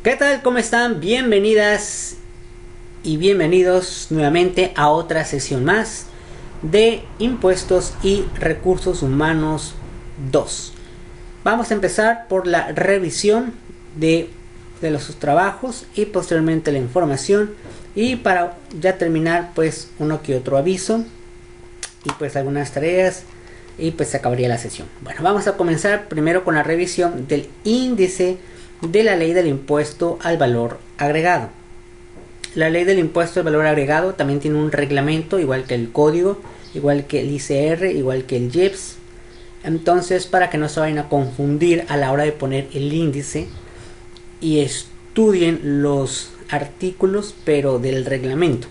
¿Qué tal? ¿Cómo están? Bienvenidas y bienvenidos nuevamente a otra sesión más de Impuestos y Recursos Humanos 2. Vamos a empezar por la revisión de los trabajos y posteriormente la información, y para ya terminar pues uno que otro aviso y pues algunas tareas, y pues se acabaría la sesión. Bueno, vamos a comenzar primero con la revisión del índice de la ley del impuesto al valor agregado. La ley del impuesto al valor agregado también tiene un reglamento, igual que el código, igual que el ICR, igual que el IEPS. Entonces, para que no se vayan a confundir a la hora de poner el índice, y estudien los artículos pero del reglamento.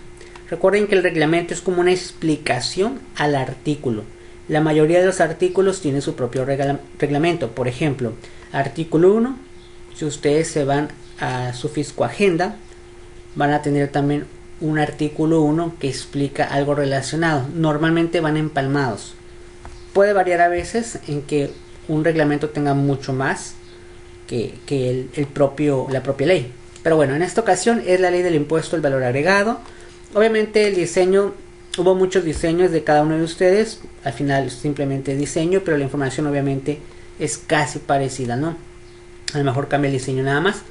Recuerden que el reglamento es como una explicación al artículo. La mayoría de los artículos tiene su propio reglamento. Por ejemplo, artículo 1, si ustedes se van a su Fisco Agenda, van a tener también un artículo 1 que explica algo relacionado. Normalmente van empalmados. Puede variar a veces en que un reglamento tenga mucho más que la propia ley. Pero bueno, en esta ocasión es la ley del impuesto al valor agregado. Obviamente el diseño, hubo muchos diseños de cada uno de ustedes. Al final simplemente diseño, pero la información obviamente es casi parecida, ¿no? A lo mejor cambia el diseño nada más.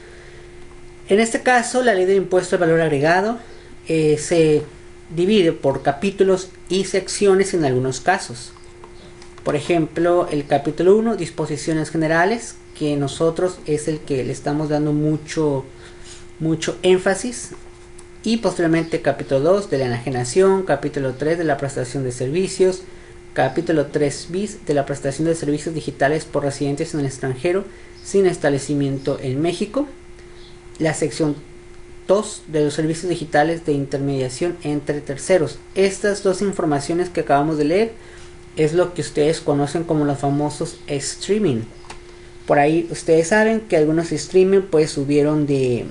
En este caso, la ley del impuesto al valor agregado se divide por capítulos y secciones en algunos casos. Por ejemplo, el capítulo 1, disposiciones generales, que nosotros es el que le estamos dando mucho énfasis. Y posteriormente capítulo 2 de la enajenación, capítulo 3 de la prestación de servicios, capítulo 3 bis de la prestación de servicios digitales por residentes en el extranjero sin establecimiento en México, la sección 2 de los servicios digitales de intermediación entre terceros. Estas dos informaciones que acabamos de leer es lo que ustedes conocen como los famosos streaming. Por ahí ustedes saben que algunos streaming pues subieron de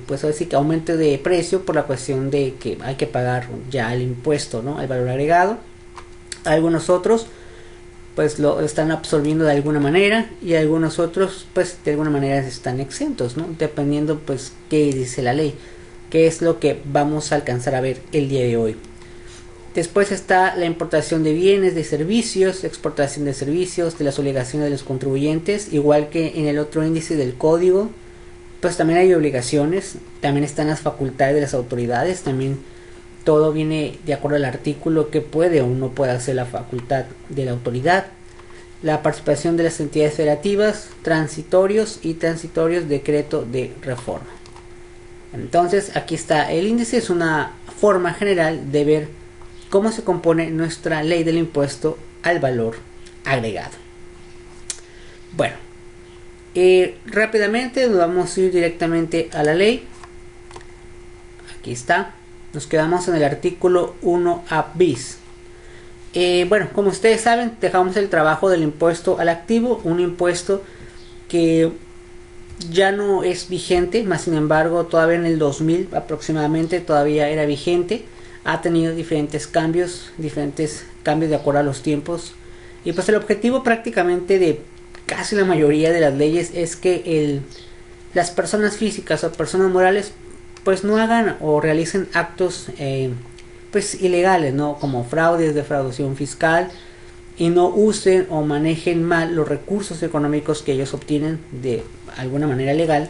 pues así que aumento de precio por la cuestión de que hay que pagar ya el impuesto, ¿no?, al valor agregado. Algunos otros pues lo están absorbiendo de alguna manera, y algunos otros pues de alguna manera están exentos, ¿no?, dependiendo pues qué dice la ley, qué es lo que vamos a alcanzar a ver el día de hoy. Después está la importación de bienes, de servicios, exportación de servicios, de las obligaciones de los contribuyentes, igual que en el otro índice del código. Pues también hay obligaciones, también están las facultades de las autoridades, también todo viene de acuerdo al artículo que puede o no puede hacer la facultad de la autoridad. La participación de las entidades federativas, transitorios decreto de reforma. Entonces aquí está el índice, es una forma general de ver cómo se compone nuestra ley del impuesto al valor agregado. Bueno, rápidamente nos vamos a ir directamente a la ley. Aquí está. Nos quedamos en el artículo 1A bis. Bueno, como ustedes saben, dejamos el trabajo del impuesto al activo, un impuesto que ya no es vigente, más sin embargo todavía en el 2000 aproximadamente todavía era vigente. Ha tenido diferentes cambios de acuerdo a los tiempos, y pues el objetivo prácticamente de casi la mayoría de las leyes es que las personas físicas o personas morales pues no hagan o realicen actos pues ilegales, ¿no?, como fraudes, defraudación fiscal, y no usen o manejen mal los recursos económicos que ellos obtienen de alguna manera legal.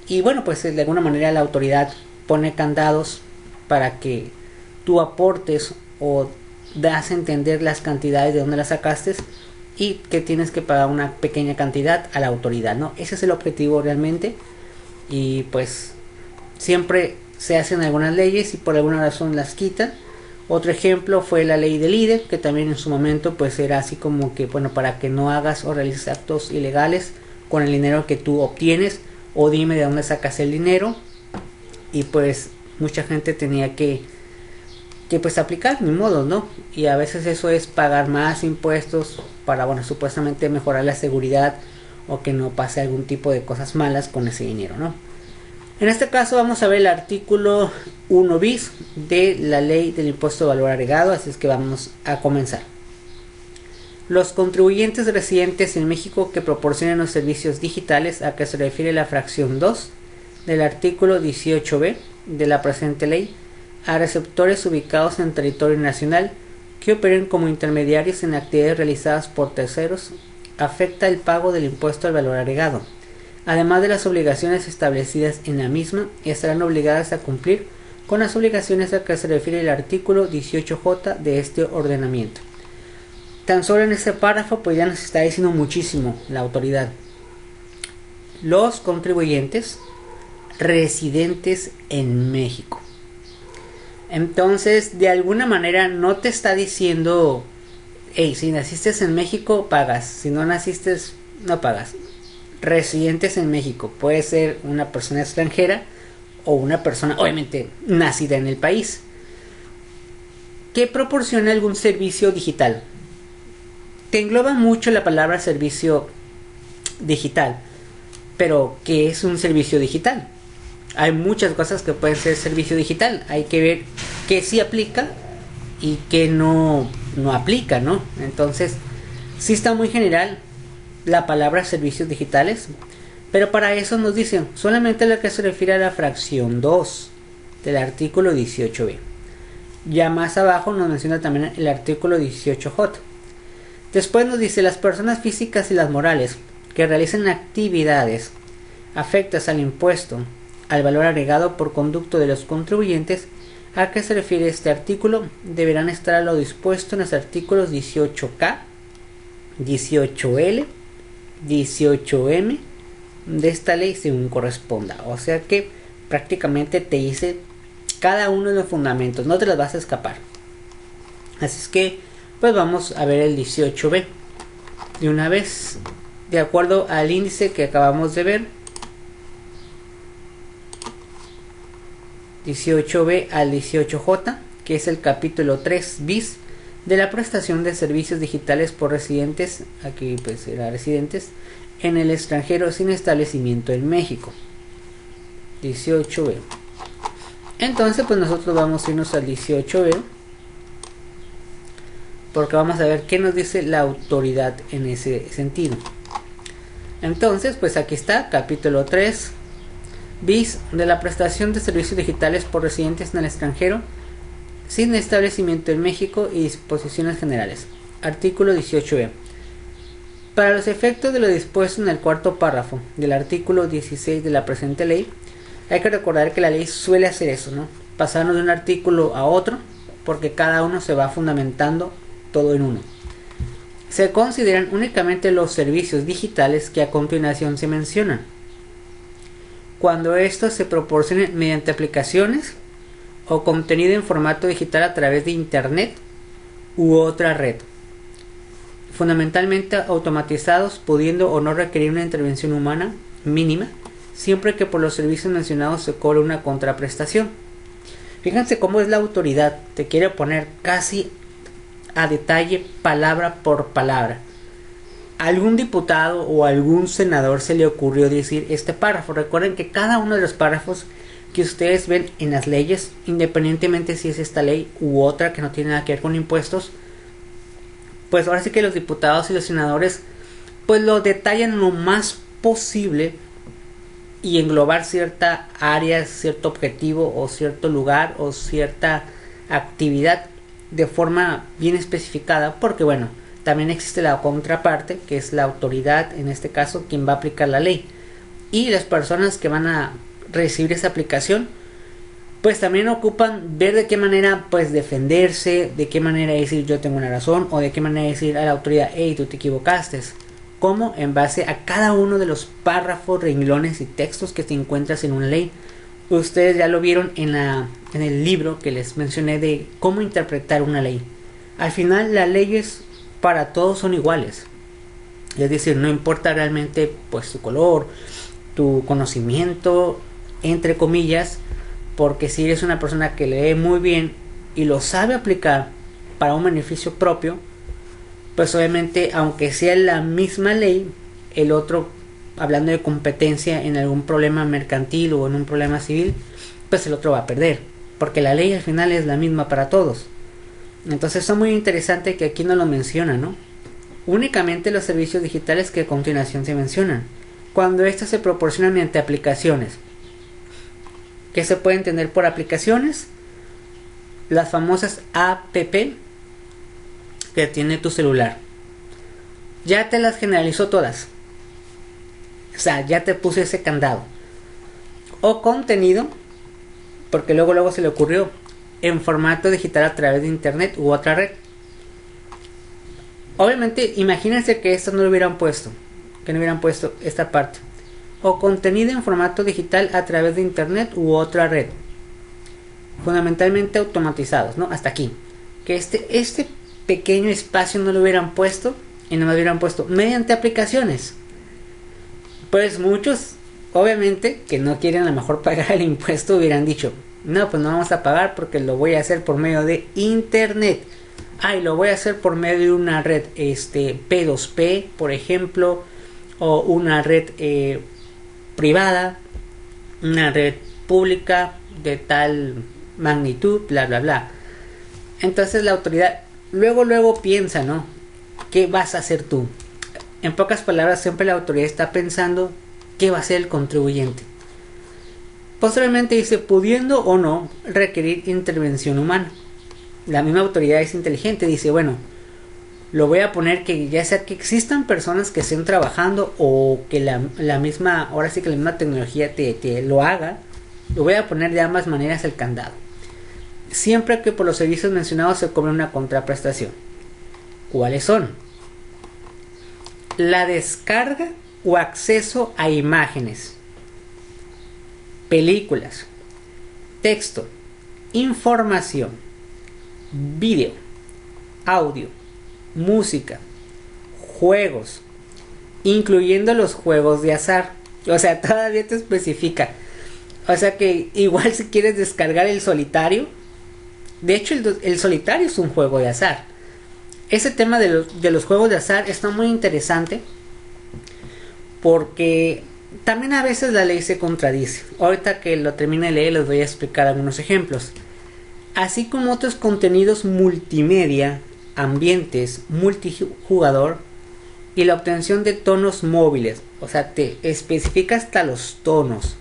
Y bueno, pues de alguna manera la autoridad pone candados para que tú aportes o das a entender las cantidades de donde las sacaste, y que tienes que pagar una pequeña cantidad a la autoridad, ¿no? Ese es el objetivo realmente. Y pues siempre se hacen algunas leyes y por alguna razón las quitan. Otro ejemplo fue la ley del IDE, que también en su momento pues era así como que, bueno, para que no hagas o realices actos ilegales con el dinero que tú obtienes, o dime de dónde sacas el dinero. Y pues mucha gente tenía que pues aplicar, ni modo, ¿no? Y a veces eso es pagar más impuestos para, bueno, supuestamente mejorar la seguridad o que no pase algún tipo de cosas malas con ese dinero, ¿no? En este caso vamos a ver el artículo 1 bis de la ley del impuesto de valor agregado, así es que vamos a comenzar. Los contribuyentes residentes en México que proporcionan los servicios digitales a que se refiere la fracción 2 del artículo 18b de la presente ley a receptores ubicados en territorio nacional que operen como intermediarios en actividades realizadas por terceros afecta el pago del impuesto al valor agregado. Además de las obligaciones establecidas en la misma, estarán obligadas a cumplir con las obligaciones a que se refiere el artículo 18j de este ordenamiento. Tan solo en este párrafo pues ya nos está diciendo muchísimo la autoridad. Los contribuyentes residentes en México. Entonces, de alguna manera no te está diciendo, hey, si naciste en México pagas, si no naciste no pagas. Residentes en México, puede ser una persona extranjera o una persona obviamente nacida en el país que proporciona algún servicio digital. Te engloba mucho la palabra servicio digital, pero ¿qué es un servicio digital? Hay muchas cosas que pueden ser servicio digital, hay que ver qué sí aplica y qué no aplica, ¿no? Entonces, sí está muy general la palabra servicios digitales, pero para eso nos dicen solamente lo que se refiere a la fracción 2 del artículo 18b. Ya más abajo nos menciona también el artículo 18j. Después nos dice las personas físicas y las morales que realicen actividades afectas al impuesto al valor agregado por conducto de los contribuyentes a que se refiere este artículo deberán estar a lo dispuesto en los artículos 18K, 18L, 18M de esta ley según corresponda. O sea que prácticamente te dice cada uno de los fundamentos, no te las vas a escapar. Así es que pues vamos a ver el 18B de una vez, de acuerdo al índice que acabamos de ver. 18B al 18J, que es el capítulo 3 bis de la prestación de servicios digitales por residentes, aquí pues era residentes, en el extranjero sin establecimiento en México. 18B. Entonces pues nosotros vamos a irnos al 18B, porque vamos a ver qué nos dice la autoridad en ese sentido. Entonces pues aquí está, capítulo 3 bis de la prestación de servicios digitales por residentes en el extranjero sin establecimiento en México y disposiciones generales. Artículo 18b. Para los efectos de lo dispuesto en el cuarto párrafo del artículo 16 de la presente ley, hay que recordar que la ley suele hacer eso, ¿no? Pasarnos de un artículo a otro, porque cada uno se va fundamentando todo en uno. Se consideran únicamente los servicios digitales que a continuación se mencionan, cuando estos se proporcionen mediante aplicaciones o contenido en formato digital a través de internet u otra red, fundamentalmente automatizados, pudiendo o no requerir una intervención humana mínima, siempre que por los servicios mencionados se cobre una contraprestación. Fíjense cómo es la autoridad, te quiere poner casi a detalle, palabra por palabra. Algún diputado o algún senador se le ocurrió decir este párrafo. Recuerden que cada uno de los párrafos que ustedes ven en las leyes, independientemente si es esta ley u otra que no tiene nada que ver con impuestos, pues ahora sí que los diputados y los senadores pues lo detallan lo más posible y englobar cierta área, cierto objetivo o cierto lugar o cierta actividad de forma bien especificada, porque bueno, también existe la contraparte, que es la autoridad, en este caso, quien va a aplicar la ley. Y las personas que van a recibir esa aplicación, pues también ocupan ver de qué manera pues defenderse, de qué manera decir yo tengo una razón, o de qué manera decir a la autoridad, hey, tú te equivocaste. Como en base a cada uno de los párrafos, renglones y textos que te encuentras en una ley. Ustedes ya lo vieron en el libro que les mencioné de cómo interpretar una ley. Al final las leyes para todos son iguales, es decir, no importa realmente pues tu color, tu conocimiento, entre comillas, porque si eres una persona que lee muy bien y lo sabe aplicar para un beneficio propio, pues obviamente aunque sea la misma ley, el otro, hablando de competencia en algún problema mercantil o en un problema civil, pues el otro va a perder, porque la ley al final es la misma para todos. Entonces es muy interesante que aquí no lo menciona, ¿no? únicamente los servicios digitales que a continuación se mencionan, cuando estos se proporcionan mediante aplicaciones. ¿Qué se puede entender por aplicaciones? Las famosas app que tiene tu celular. Ya te las generalizó todas. O sea, ya te puse ese candado. O contenido, porque luego se le ocurrió, en formato digital a través de internet u otra red. Obviamente, imagínense que esto no lo hubieran puesto, que no hubieran puesto esta parte. O contenido en formato digital a través de internet u otra red. Fundamentalmente automatizados, ¿no? Hasta aquí. Que este pequeño espacio no lo hubieran puesto y no lo hubieran puesto mediante aplicaciones. Pues muchos, obviamente, que no quieren a lo mejor pagar el impuesto, hubieran dicho, no, pues no vamos a pagar porque lo voy a hacer por medio de internet. Y lo voy a hacer por medio de una red P2P, por ejemplo, o una red privada, una red pública de tal magnitud, bla bla bla. Entonces la autoridad luego piensa, ¿no? ¿Qué vas a hacer tú? En pocas palabras, siempre la autoridad está pensando qué va a hacer el contribuyente. Posteriormente dice, pudiendo o no requerir intervención humana. La misma autoridad es inteligente, dice, bueno, lo voy a poner que ya sea que existan personas que estén trabajando o que la misma, ahora sí que la misma tecnología te lo haga, lo voy a poner de ambas maneras el candado. Siempre que por los servicios mencionados se cobre una contraprestación. ¿Cuáles son? La descarga o acceso a imágenes, películas, texto, información, vídeo, audio, música, juegos, incluyendo los juegos de azar. O sea, todavía te especifica. O sea que igual si quieres descargar el solitario, de hecho el solitario es un juego de azar. Ese tema de los juegos de azar está muy interesante porque también a veces la ley se contradice. Ahorita que lo termine de leer les voy a explicar algunos ejemplos. Así como otros contenidos multimedia, ambientes, multijugador y la obtención de tonos móviles. O sea, te especifica hasta los tonos.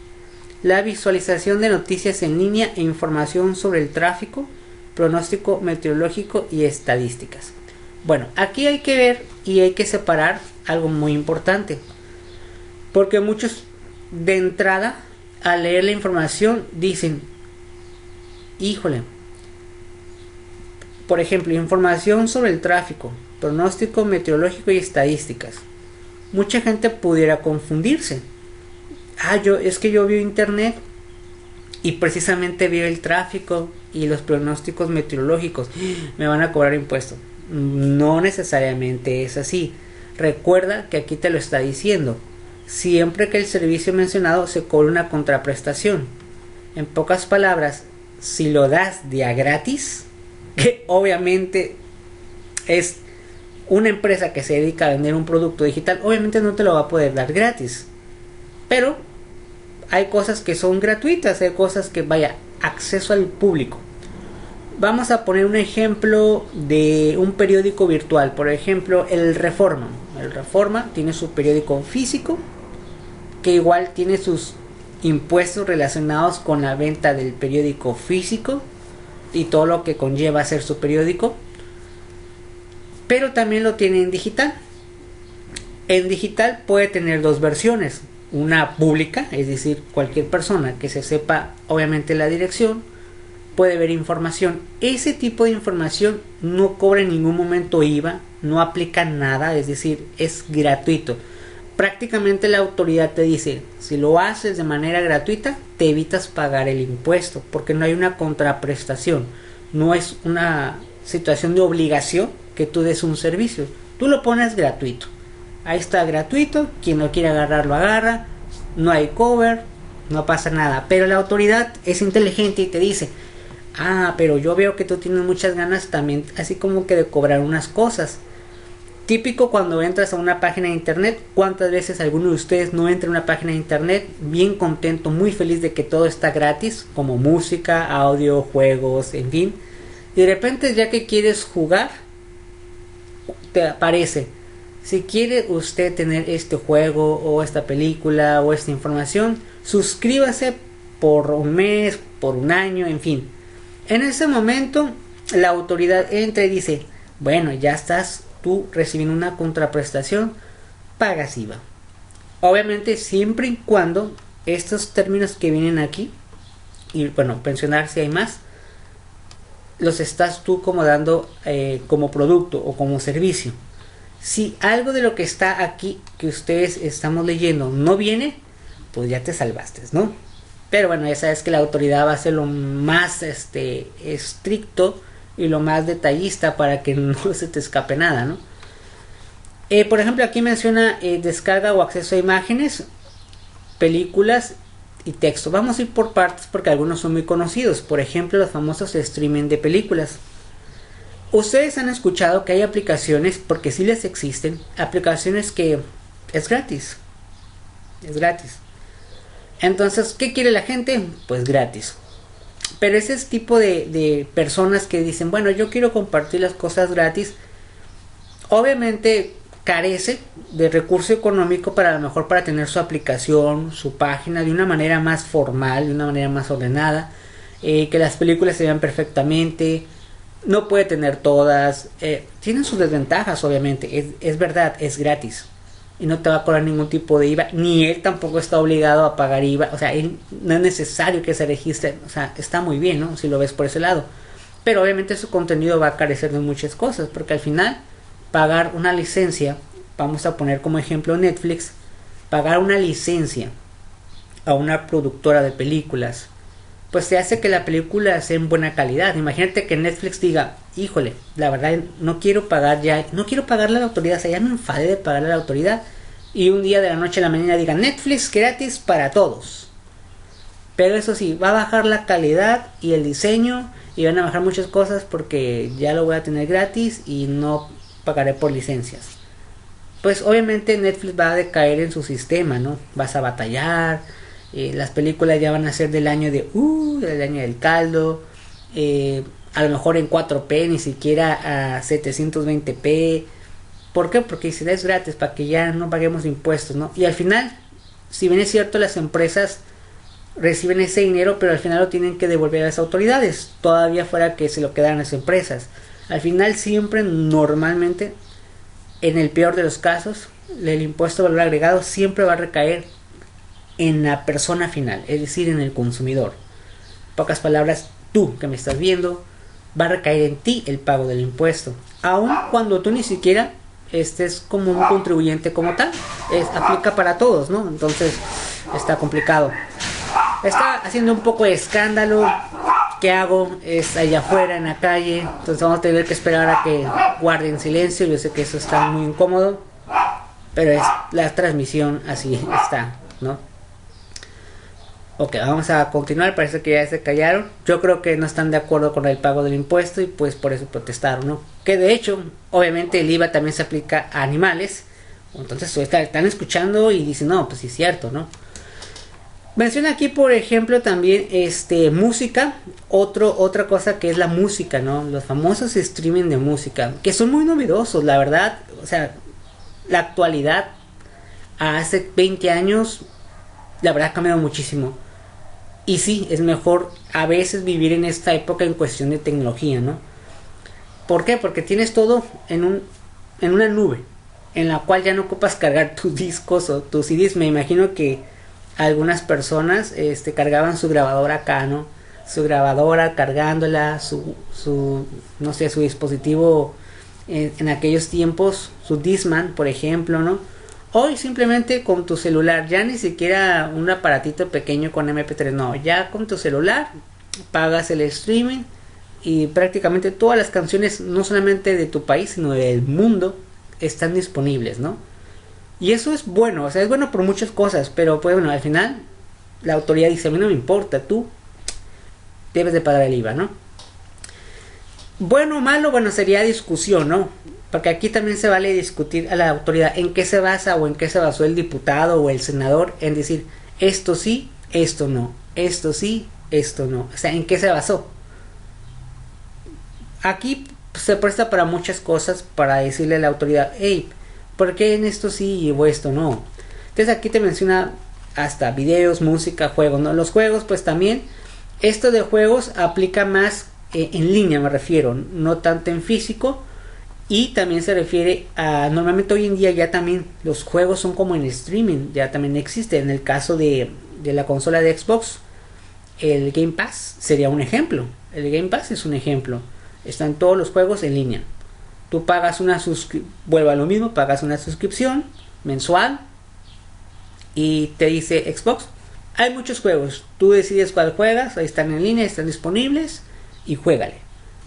La visualización de noticias en línea e información sobre el tráfico, pronóstico meteorológico y estadísticas. Bueno, aquí hay que ver y hay que separar algo muy importante. Porque muchos de entrada, al leer la información, dicen, híjole, por ejemplo, información sobre el tráfico, pronóstico meteorológico y estadísticas. Mucha gente pudiera confundirse. Es que yo veo internet y precisamente veo el tráfico y los pronósticos meteorológicos. Me van a cobrar impuestos. No necesariamente es así. Recuerda que aquí te lo está diciendo. Siempre que el servicio mencionado se cobre una contraprestación. En pocas palabras, si lo das de a gratis, que obviamente es una empresa que se dedica a vender un producto digital, obviamente no te lo va a poder dar gratis. Pero hay cosas que son gratuitas, hay cosas que acceso al público. Vamos a poner un ejemplo de un periódico virtual, por ejemplo el Reforma. El Reforma tiene su periódico físico, que igual tiene sus impuestos relacionados con la venta del periódico físico y todo lo que conlleva hacer su periódico, pero también lo tiene en digital. En digital puede tener dos versiones, una pública, es decir, cualquier persona que se sepa obviamente la dirección puede ver información. Ese tipo de información no cobra en ningún momento IVA, no aplica nada, es decir, es gratuito. Prácticamente la autoridad te dice, si lo haces de manera gratuita, te evitas pagar el impuesto, porque no hay una contraprestación, no es una situación de obligación que tú des un servicio, tú lo pones gratuito. Ahí está gratuito, quien lo quiere agarrar lo agarra, no hay cover, no pasa nada. Pero la autoridad es inteligente y te dice, pero yo veo que tú tienes muchas ganas también, así como que de cobrar unas cosas. Típico cuando entras a una página de internet, ¿cuántas veces alguno de ustedes no entra a una página de internet bien contento, muy feliz de que todo está gratis, como música, audio, juegos, en fin? Y de repente ya que quieres jugar, te aparece Si quiere usted tener este juego o esta película o esta información, suscríbase por un mes, por un año, en fin. En ese momento la autoridad entra y dice, bueno, ya estás tú recibiendo una contraprestación, pagas IVA. Obviamente siempre y cuando estos términos que vienen aquí, y bueno, pensionar si hay más, los estás tú como dando como producto o como servicio. Si algo de lo que está aquí que ustedes estamos leyendo no viene, pues ya te salvaste, ¿no? Pero bueno, ya sabes que la autoridad va a ser lo más estricto y lo más detallista para que no se te escape nada, ¿no? Por ejemplo, aquí menciona descarga o acceso a imágenes, películas y texto. Vamos a ir por partes porque algunos son muy conocidos. Por ejemplo, los famosos streaming de películas. Ustedes han escuchado que hay aplicaciones, porque sí les existen, aplicaciones que es gratis. Es gratis. Entonces, ¿qué quiere la gente? Pues gratis. Pero ese es tipo de personas que dicen, bueno, yo quiero compartir las cosas gratis. Obviamente carece de recurso económico para a lo mejor para tener su aplicación, su página de una manera más formal, de una manera más ordenada, que las películas se vean perfectamente. No puede tener todas, tienen sus desventajas obviamente, es verdad, es gratis y no te va a cobrar ningún tipo de IVA, ni él tampoco está obligado a pagar IVA, o sea, él, no es necesario que se registre, o sea, está muy bien, ¿no? Si lo ves por ese lado, pero obviamente su contenido va a carecer de muchas cosas, porque al final pagar una licencia, vamos a poner como ejemplo Netflix, pagar una licencia a una productora de películas, pues se hace que la película sea en buena calidad. Imagínate que Netflix diga, híjole, la verdad no quiero pagar ya, no quiero pagarle a la autoridad, o sea, ya me enfadé de pagarle a la autoridad, y un día de la noche a la mañana diga Netflix gratis para todos. Pero eso sí, va a bajar la calidad y el diseño, y van a bajar muchas cosas porque ya lo voy a tener gratis y no pagaré por licencias. Pues obviamente Netflix va a decaer en su sistema, ¿no? Vas a batallar. Las películas ya van a ser del año del año del caldo, a lo mejor en 4P, ni siquiera a 720p. ¿Por qué? Porque si es gratis, para que ya no paguemos impuestos, ¿no? Y al final, si bien es cierto, las empresas reciben ese dinero, pero al final lo tienen que devolver a las autoridades, todavía fuera que se lo quedaran las empresas. Al final siempre, normalmente, en el peor de los casos, el impuesto de valor agregado siempre va a recaer en la persona final, es decir, en el consumidor. En pocas palabras, tú que me estás viendo, va a recaer en ti el pago del impuesto, aun cuando tú ni siquiera estés como un contribuyente como tal. Aplica para todos, ¿no? Entonces está complicado. Está haciendo un poco de escándalo. ¿Qué hago? Es allá afuera en la calle, entonces vamos a tener que esperar a que guarden silencio. Yo sé que eso está muy incómodo, pero es la transmisión, así está, ¿no? Ok, vamos a continuar. Parece que ya se callaron. Yo creo que no están de acuerdo con el pago del impuesto y pues por eso protestaron, ¿no? Que de hecho, obviamente el IVA también se aplica a animales. Entonces están escuchando y dicen, no, pues sí es cierto, ¿no? Menciona aquí, por ejemplo, también música. Otra cosa que es la música, ¿no? Los famosos streaming de música, que son muy novedosos, la verdad. O sea, la actualidad hace 20 años, la verdad ha cambiado muchísimo. Y sí, es mejor a veces vivir en esta época en cuestión de tecnología, ¿no? ¿Por qué? Porque tienes todo en una nube, en la cual ya no ocupas cargar tus discos o tus CDs. Me imagino que algunas personas cargaban su grabadora acá, ¿no? Su grabadora cargándola, su no sé, su dispositivo en aquellos tiempos, su Discman, por ejemplo, ¿no? Hoy simplemente con tu celular, ya ni siquiera un aparatito pequeño con MP3, no, ya con tu celular pagas el streaming y prácticamente todas las canciones, no solamente de tu país, sino del mundo, están disponibles, ¿no? Y eso es bueno, o sea, es bueno por muchas cosas, pero pues bueno, al final la autoridad dice, a mí no me importa, tú debes de pagar el IVA, ¿no? Bueno o malo, bueno, sería discusión, ¿no? Porque aquí también se vale discutir a la autoridad en qué se basa o en qué se basó el diputado o el senador en decir esto sí, esto no, esto sí, esto no. O sea, en qué se basó. Aquí se presta para muchas cosas, para decirle a la autoridad, hey, ¿Por qué en esto sí o esto no? Entonces aquí te menciona hasta videos, música, juegos, ¿no? Los juegos pues también, esto de juegos aplica más en línea, me refiero, no tanto en físico. Y también se refiere a, normalmente hoy en día ya también los juegos son como en streaming, ya también existe. En el caso de la consola de Xbox, el Game Pass sería un ejemplo. El Game Pass es un ejemplo. Están todos los juegos en línea. Tú pagas una suscripción, vuelvo a lo mismo, pagas una suscripción mensual y te dice Xbox, hay muchos juegos, tú decides cuál juegas, ahí están en línea, están disponibles y juégale.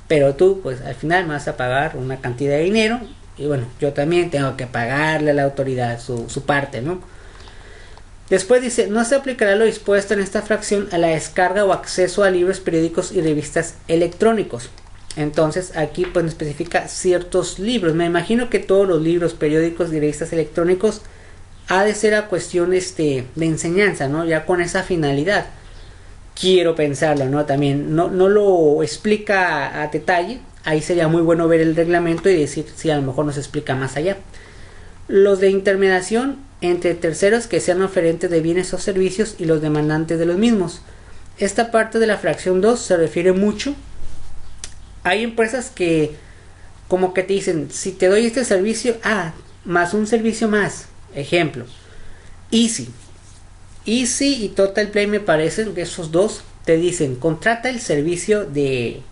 Pero tú pues al final me vas a pagar una cantidad de dinero y bueno, yo también tengo que pagarle a la autoridad su parte, ¿no? Después dice, no se aplicará lo dispuesto en esta fracción a la descarga o acceso a libros, periódicos y revistas electrónicos. Entonces aquí pues especifica ciertos libros. Me imagino que todos los libros, periódicos y revistas electrónicos ha de ser a cuestión de enseñanza, ¿no? Ya con esa finalidad. Quiero pensarlo, ¿no? También no lo explica a detalle. Ahí sería muy bueno ver el reglamento y decir si a lo mejor nos explica más allá. Los de intermediación entre terceros que sean oferentes de bienes o servicios y los demandantes de los mismos. Esta parte de la fracción 2 se refiere mucho. Hay empresas que como que te dicen, si te doy este servicio, más un servicio más. Ejemplo, Easy y Total Play, me parecen que esos dos te dicen, contrata el servicio de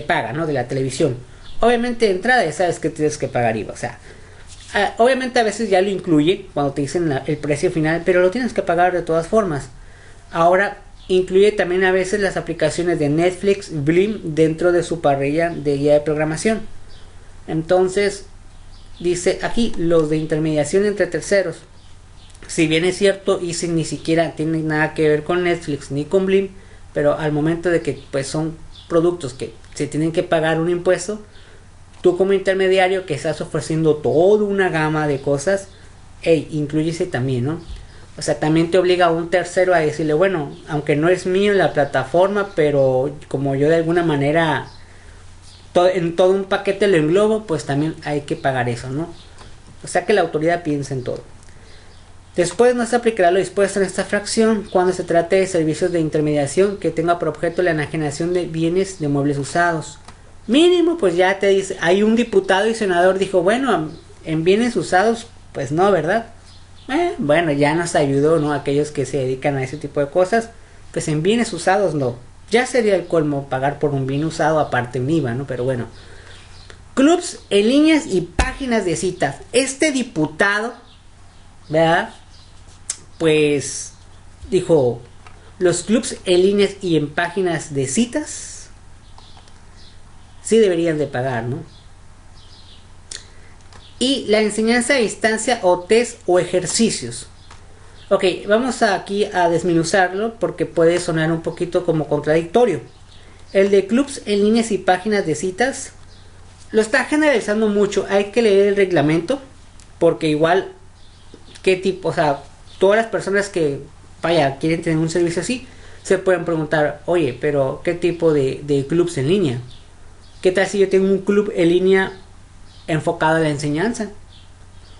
paga, ¿no? De la televisión. Obviamente de entrada ya sabes que tienes que pagar IVA, o sea, obviamente a veces ya lo incluye cuando te dicen el precio final, pero lo tienes que pagar de todas formas. Ahora incluye también a veces las aplicaciones de Netflix, Blim dentro de su parrilla de guía de programación. Entonces dice aquí los de intermediación entre terceros. Si bien es cierto, Easy ni siquiera tiene nada que ver con Netflix ni con Blim, pero al momento de que pues son productos que se tienen que pagar un impuesto, tú como intermediario que estás ofreciendo toda una gama de cosas, incluyese también, ¿no? O sea, también te obliga a un tercero a decirle, bueno, aunque no es mío la plataforma, pero como yo de alguna manera en todo un paquete lo englobo, pues también hay que pagar eso, ¿no? O sea que la autoridad piensa en todo. Después no se aplicará lo dispuesto en esta fracción cuando se trate de servicios de intermediación que tenga por objeto la enajenación de bienes de muebles usados. Mínimo, pues ya te dice, hay un diputado y senador dijo, bueno, en bienes usados, pues no, ¿verdad? Bueno, ya nos ayudó, ¿no? Aquellos que se dedican a ese tipo de cosas, pues en bienes usados no. Ya sería el colmo pagar por un bien usado aparte en IVA, ¿no? Pero bueno. Clubs en líneas y páginas de citas. Este diputado, ¿verdad? Pues dijo, los clubs en líneas y en páginas de citas sí deberían de pagar, ¿no? Y la enseñanza a distancia o test o ejercicios. Ok, vamos aquí a desmenuzarlo porque puede sonar un poquito como contradictorio. El de clubs en líneas y páginas de citas lo está generalizando mucho. Hay que leer el reglamento porque igual qué tipo, o sea, todas las personas que quieren tener un servicio así se pueden preguntar, oye, pero ¿qué tipo de clubs en línea? ¿Qué tal si yo tengo un club en línea enfocado a la enseñanza?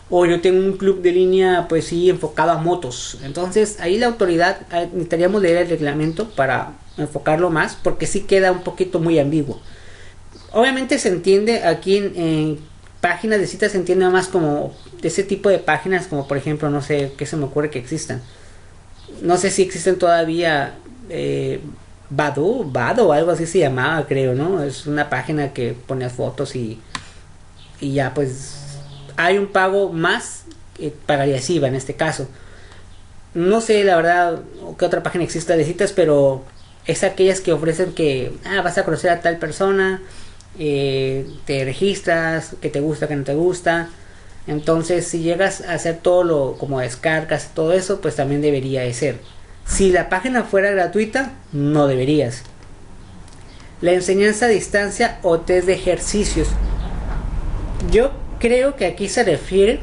O yo tengo un club de línea, pues sí, enfocado a motos. Entonces ahí la autoridad, necesitaríamos leer el reglamento para enfocarlo más, porque sí queda un poquito muy ambiguo. Obviamente se entiende aquí en páginas de citas, se entiende más como de ese tipo de páginas, como por ejemplo, no sé, qué se me ocurre que existan. No sé si existen todavía Bado o algo así se llamaba, creo, ¿no? Es una página que ponías fotos y ya pues hay un pago más que pagaría IVA en este caso. No sé la verdad qué otra página existe de citas, pero es aquellas que ofrecen que vas a conocer a tal persona, te registras, que te gusta, que no te gusta. Entonces si llegas a hacer todo lo como descargas, todo eso, pues también debería de ser. Si la página fuera gratuita, no deberías. La enseñanza a distancia o test de ejercicios. Yo creo que aquí se refiere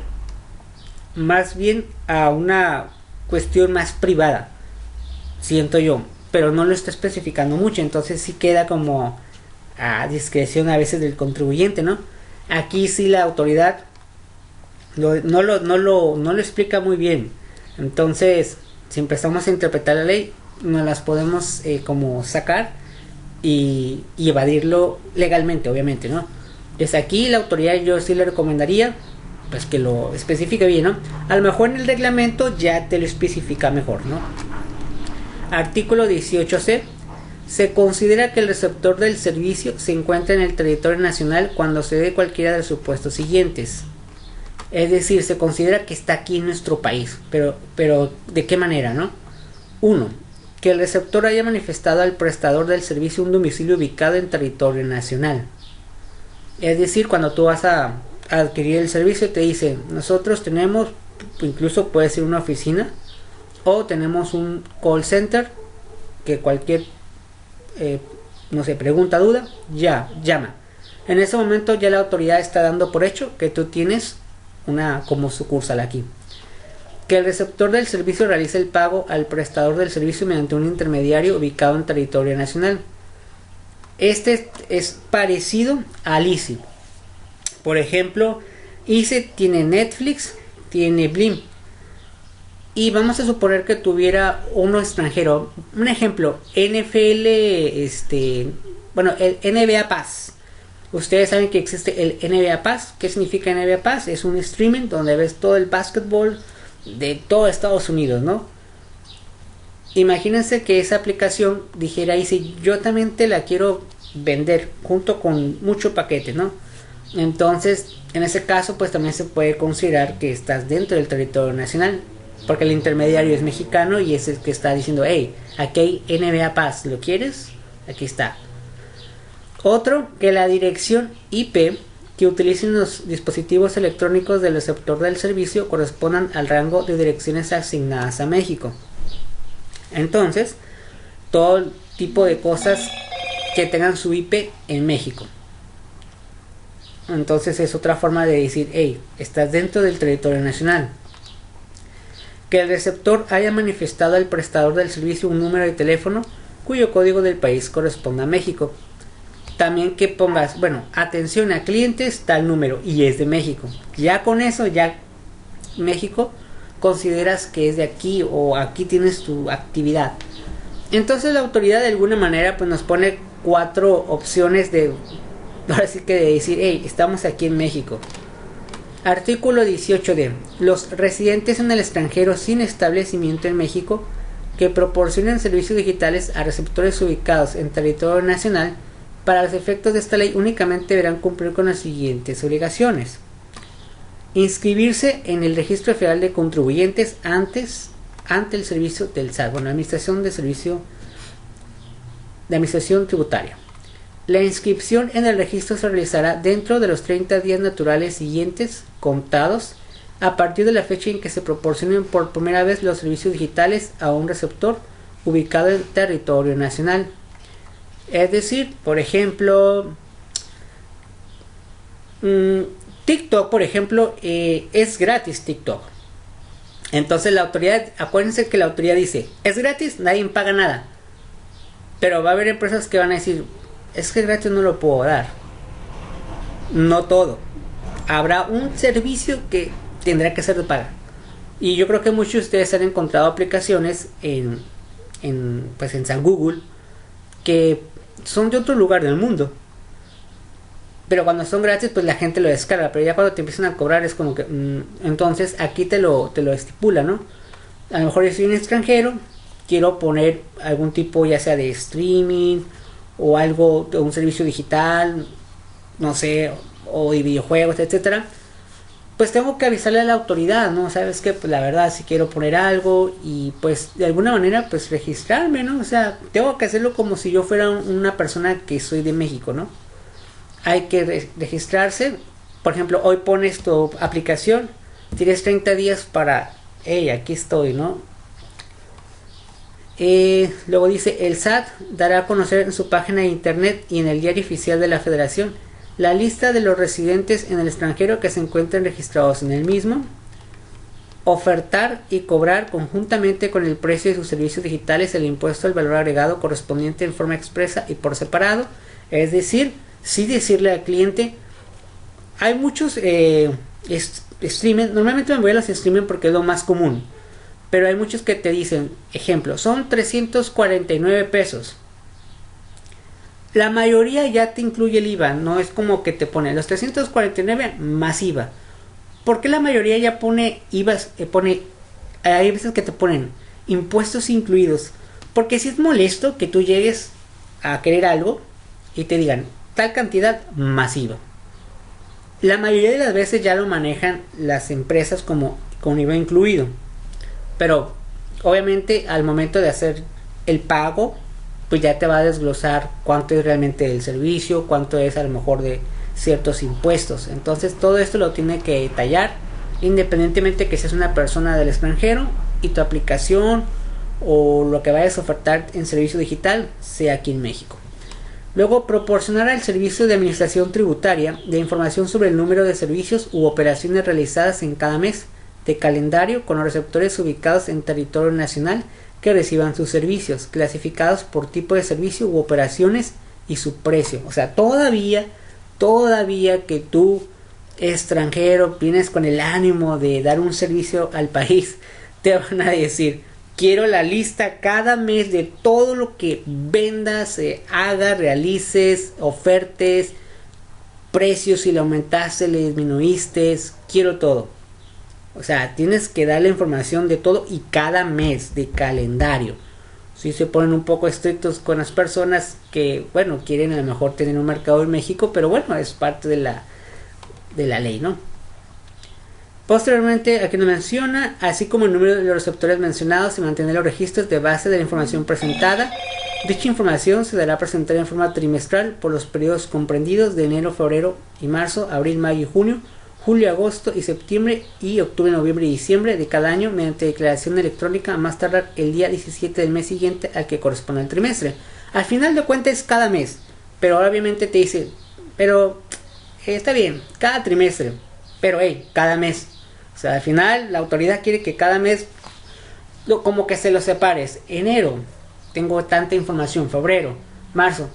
más bien a una cuestión más privada, siento yo, pero no lo está especificando mucho, entonces sí queda como a discreción a veces del contribuyente, ¿no? Aquí sí la autoridad no lo explica muy bien. Entonces, si empezamos a interpretar la ley, nos las podemos como sacar y evadirlo legalmente, obviamente, ¿no? Desde aquí la autoridad yo sí le recomendaría pues que lo especifique bien, ¿no? A lo mejor en el reglamento ya te lo especifica mejor, ¿no? Artículo 18C. Se considera que el receptor del servicio se encuentra en el territorio nacional cuando se dé cualquiera de los supuestos siguientes. Es decir, se considera que está aquí en nuestro país. Pero ¿de qué manera, no? 1. Que el receptor haya manifestado al prestador del servicio un domicilio ubicado en territorio nacional. Es decir, cuando tú vas a adquirir el servicio te dice, nosotros tenemos, incluso puede ser una oficina, o tenemos un call center que cualquier no sé, pregunta, duda, ya llama. En ese momento ya la autoridad está dando por hecho que tú tienes una como sucursal aquí. Que el receptor del servicio realice el pago al prestador del servicio mediante un intermediario ubicado en territorio nacional. Este es parecido al ICE. Por ejemplo, ICE tiene Netflix, tiene Blim. Y vamos a suponer que tuviera uno extranjero. Un ejemplo, NFL, el NBA Pass. Ustedes saben que existe el NBA Pass. ¿Qué significa NBA Pass? Es un streaming donde ves todo el básquetbol de todo Estados Unidos, ¿no? Imagínense que esa aplicación dijera, y si yo también te la quiero vender junto con mucho paquete, ¿no? Entonces, en ese caso, pues también se puede considerar que estás dentro del territorio nacional, porque el intermediario es mexicano y es el que está diciendo, hey, aquí hay NBA Pass, ¿lo quieres? Aquí está. Otro, que la dirección IP que utilicen los dispositivos electrónicos del receptor del servicio correspondan al rango de direcciones asignadas a México. Entonces, todo tipo de cosas que tengan su IP en México. Entonces es otra forma de decir, hey, estás dentro del territorio nacional. Que el receptor haya manifestado al prestador del servicio un número de teléfono cuyo código del país corresponda a México. También que pongas, atención a clientes, tal número, y es de México. Ya con eso, ya México consideras que es de aquí o aquí tienes tu actividad. Entonces la autoridad de alguna manera pues nos pone 4 opciones ahora sí que de decir, hey, estamos aquí en México. Artículo 18D. Los residentes en el extranjero sin establecimiento en México que proporcionen servicios digitales a receptores ubicados en territorio nacional, para los efectos de esta ley únicamente deberán cumplir con las siguientes obligaciones: inscribirse en el Registro Federal de Contribuyentes ante el servicio del SAT, la Administración de Servicio de Administración Tributaria. La inscripción en el registro se realizará dentro de los 30 días naturales siguientes, contados a partir de la fecha en que se proporcionen por primera vez los servicios digitales a un receptor ubicado en territorio nacional. Es decir, por ejemplo, TikTok, por ejemplo, es gratis TikTok. Entonces la autoridad, acuérdense que la autoridad dice, es gratis, nadie paga nada. Pero va a haber empresas que van a decir, es que gratis no lo puedo dar. No todo. Habrá un servicio que tendrá que ser de paga. Y yo creo que muchos de ustedes han encontrado aplicaciones en San Google que son de otro lugar del mundo. Pero cuando son gratis, pues la gente lo descarga. Pero ya cuando te empiezan a cobrar es como que... entonces aquí te lo estipula, ¿no? A lo mejor yo soy un extranjero, quiero poner algún tipo ya sea de streaming o algo, un servicio digital, no sé, o de videojuegos, etcétera. Pues tengo que avisarle a la autoridad, ¿no? Sabes que pues la verdad si quiero poner algo y pues de alguna manera pues registrarme, ¿no? O sea, tengo que hacerlo como si yo fuera una persona que soy de México, ¿no? Hay que registrarse. Por ejemplo, hoy pones tu aplicación, tienes 30 días para, hey, aquí estoy, ¿no? Luego dice, el SAT dará a conocer en su página de internet y en el diario oficial de la Federación la lista de los residentes en el extranjero que se encuentren registrados en el mismo. Ofertar y cobrar conjuntamente con el precio de sus servicios digitales el impuesto al valor agregado correspondiente en forma expresa y por separado. Es decir, sí decirle al cliente, hay muchos streaming, normalmente me voy a los streaming porque es lo más común. Pero hay muchos que te dicen, ejemplo, son 349 pesos. La mayoría ya te incluye el IVA, no es como que te pone los 349 más IVA. Porque la mayoría ya pone IVA, hay veces que te ponen impuestos incluidos. Porque si es molesto que tú llegues a querer algo y te digan tal cantidad más IVA. La mayoría de las veces ya lo manejan las empresas como con IVA incluido. Pero obviamente al momento de hacer el pago, pues ya te va a desglosar cuánto es realmente el servicio, cuánto es a lo mejor de ciertos impuestos. Entonces todo esto lo tiene que detallar, independientemente que seas una persona del extranjero y tu aplicación o lo que vayas a ofertar en servicio digital sea aquí en México. Luego, proporcionar al servicio de administración tributaria de información sobre el número de servicios u operaciones realizadas en cada mes de calendario con los receptores ubicados en territorio nacional que reciban sus servicios, clasificados por tipo de servicio u operaciones y su precio. O sea, todavía que tú, extranjero, vienes con el ánimo de dar un servicio al país, te van a decir, quiero la lista cada mes de todo lo que vendas, hagas, realices, ofertes, precios, si le aumentaste, le disminuiste, quiero todo. O sea, tienes que dar la información de todo y cada mes de calendario. Si se ponen un poco estrictos con las personas que, bueno, quieren a lo mejor tener un mercado en México, pero bueno, es parte de la ley, ¿no? Posteriormente, aquí nos menciona, así como el número de los receptores mencionados, y mantener los registros de base de la información presentada. Dicha información se dará a presentar en forma trimestral por los periodos comprendidos de enero, febrero y marzo, abril, mayo y junio, julio, agosto y septiembre y octubre, noviembre y diciembre de cada año mediante declaración electrónica a más tardar el día 17 del mes siguiente al que corresponde el trimestre. Al final de cuentas es cada mes, pero obviamente te dice, pero está bien, cada trimestre, pero cada mes. O sea, al final la autoridad quiere que cada mes como que se lo separes. Enero, tengo tanta información, febrero, marzo,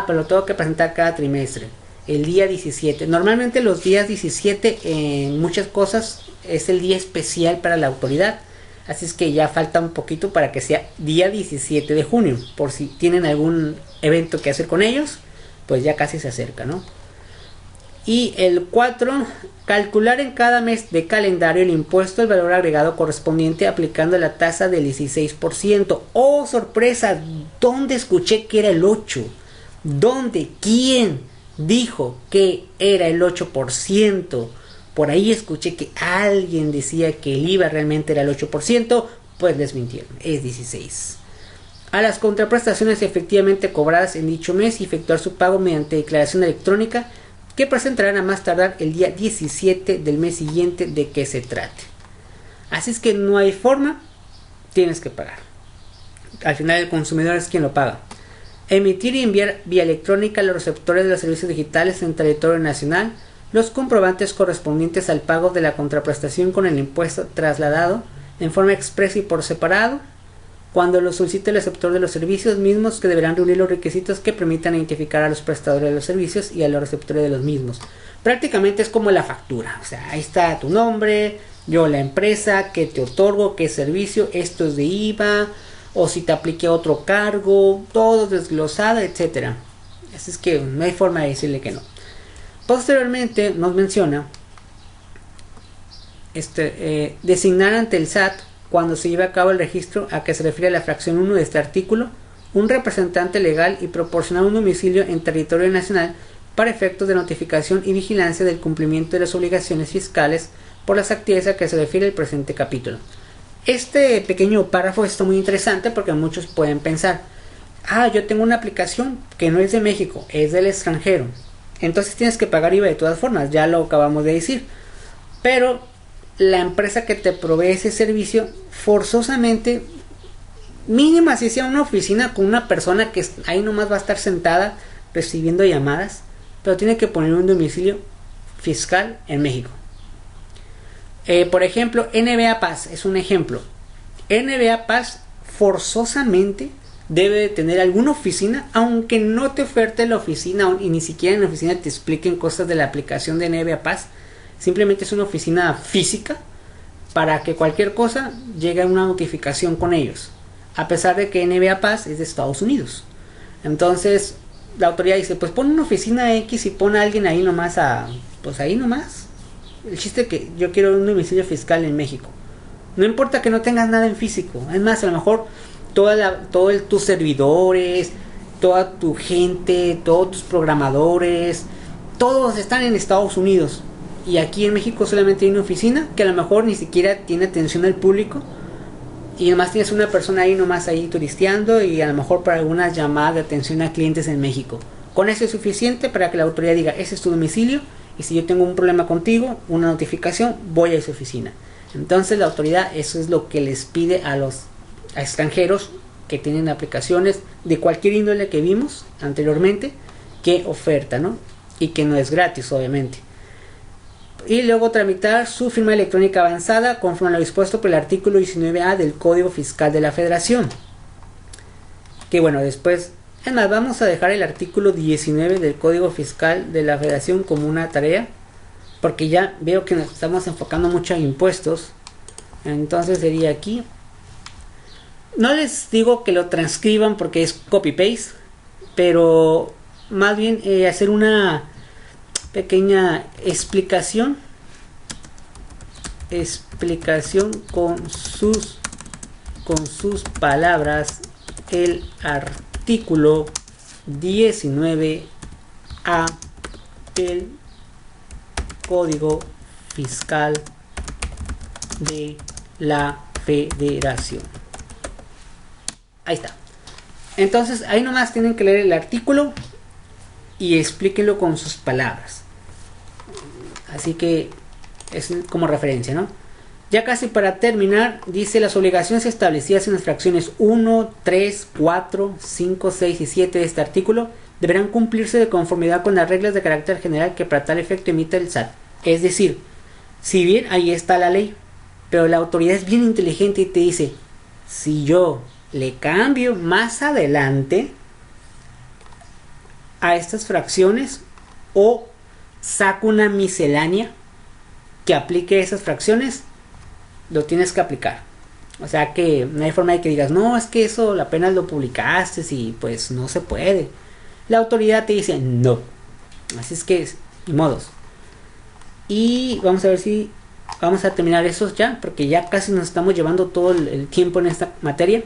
pero lo tengo que presentar cada trimestre. El día 17. Normalmente los días 17 en muchas cosas es el día especial para la autoridad. Así es que ya falta un poquito para que sea día 17 de junio. Por si tienen algún evento que hacer con ellos, pues ya casi se acerca, ¿no? Y el 4, calcular en cada mes de calendario el impuesto al valor agregado correspondiente aplicando la tasa del 16%. ¡Oh, sorpresa! ¿Dónde escuché que era el 8%? ¿Dónde? ¿Quién dijo que era el 8%? Por ahí escuché que alguien decía que el IVA realmente era el 8%, pues les mintieron, es 16%. A las contraprestaciones efectivamente cobradas en dicho mes y efectuar su pago mediante declaración electrónica que presentarán a más tardar el día 17 del mes siguiente de que se trate. Así es que no hay forma, tienes que pagar. Al final el consumidor es quien lo paga. Emitir y enviar vía electrónica a los receptores de los servicios digitales en territorio nacional los comprobantes correspondientes al pago de la contraprestación con el impuesto trasladado en forma expresa y por separado cuando lo solicite el receptor de los servicios mismos, que deberán reunir los requisitos que permitan identificar a los prestadores de los servicios y a los receptores de los mismos. Prácticamente es como la factura, o sea, ahí está tu nombre, yo la empresa que te otorgo, qué servicio, esto es de IVA, o si te apliqué otro cargo, todo desglosado, etcétera. Así es que no hay forma de decirle que no. Posteriormente nos menciona designar ante el SAT, cuando se lleve a cabo el registro a que se refiere la fracción 1 de este artículo, un representante legal y proporcionar un domicilio en territorio nacional para efectos de notificación y vigilancia del cumplimiento de las obligaciones fiscales por las actividades a que se refiere el presente capítulo. Este pequeño párrafo está muy interesante porque muchos pueden pensar, yo tengo una aplicación que no es de México, es del extranjero, entonces tienes que pagar IVA de todas formas, ya lo acabamos de decir, pero la empresa que te provee ese servicio forzosamente, mínima si sea una oficina con una persona que ahí nomás va a estar sentada recibiendo llamadas, pero tiene que poner un domicilio fiscal en México. Por ejemplo, NBA Paz es un ejemplo. NBA Paz forzosamente debe de tener alguna oficina, aunque no te oferte la oficina y ni siquiera en la oficina te expliquen cosas de la aplicación de NBA Paz. simplemente es una oficina física para que cualquier cosa llegue a una notificación con ellos, a pesar de que NBA Pass es de Estados Unidos. Entonces la autoridad dice, pues pon una oficina X y pon a alguien ahí nomás pues ahí nomás. El chiste es que yo quiero un domicilio fiscal en México. No importa que no tengas nada en físico. Es más, a lo mejor tus servidores, toda tu gente, todos tus programadores, todos están en Estados Unidos. Y aquí en México solamente hay una oficina que a lo mejor ni siquiera tiene atención al público. Y además tienes una persona ahí nomás ahí turisteando y a lo mejor para algunas llamadas de atención a clientes en México. Con eso es suficiente para que la autoridad diga, ese es tu domicilio y si yo tengo un problema contigo, una notificación, voy a esa oficina. Entonces la autoridad eso es lo que les pide a extranjeros que tienen aplicaciones de cualquier índole que vimos anteriormente, que oferta, ¿no? Y que no es gratis, obviamente. Y luego tramitar su firma electrónica avanzada conforme a lo dispuesto por el artículo 19A del Código Fiscal de la Federación. Que bueno, después, es más, vamos a dejar el artículo 19 del Código Fiscal de la Federación como una tarea, porque ya veo que nos estamos enfocando mucho en impuestos. Entonces sería aquí. No les digo que lo transcriban porque es copy-paste, pero más bien hacer una pequeña explicación con sus palabras el artículo 19A del Código Fiscal de la Federación. Ahí está. Entonces ahí nomás tienen que leer el artículo y explíquenlo con sus palabras. Así que es como referencia, ¿no? Ya casi para terminar, dice las obligaciones establecidas en las fracciones 1, 3, 4, 5, 6 y 7 de este artículo deberán cumplirse de conformidad con las reglas de carácter general que para tal efecto emite el SAT. Es decir, si bien ahí está la ley, pero la autoridad es bien inteligente y te dice, si yo le cambio más adelante a estas fracciones o saco una miscelánea que aplique esas fracciones, lo tienes que aplicar. O sea que no hay forma de que digas, no, es que eso apenas lo publicaste y pues no se puede. La autoridad te dice no. Así es que, ni modos. Y vamos a ver si vamos a terminar esos ya, porque ya casi nos estamos llevando todo el tiempo en esta materia.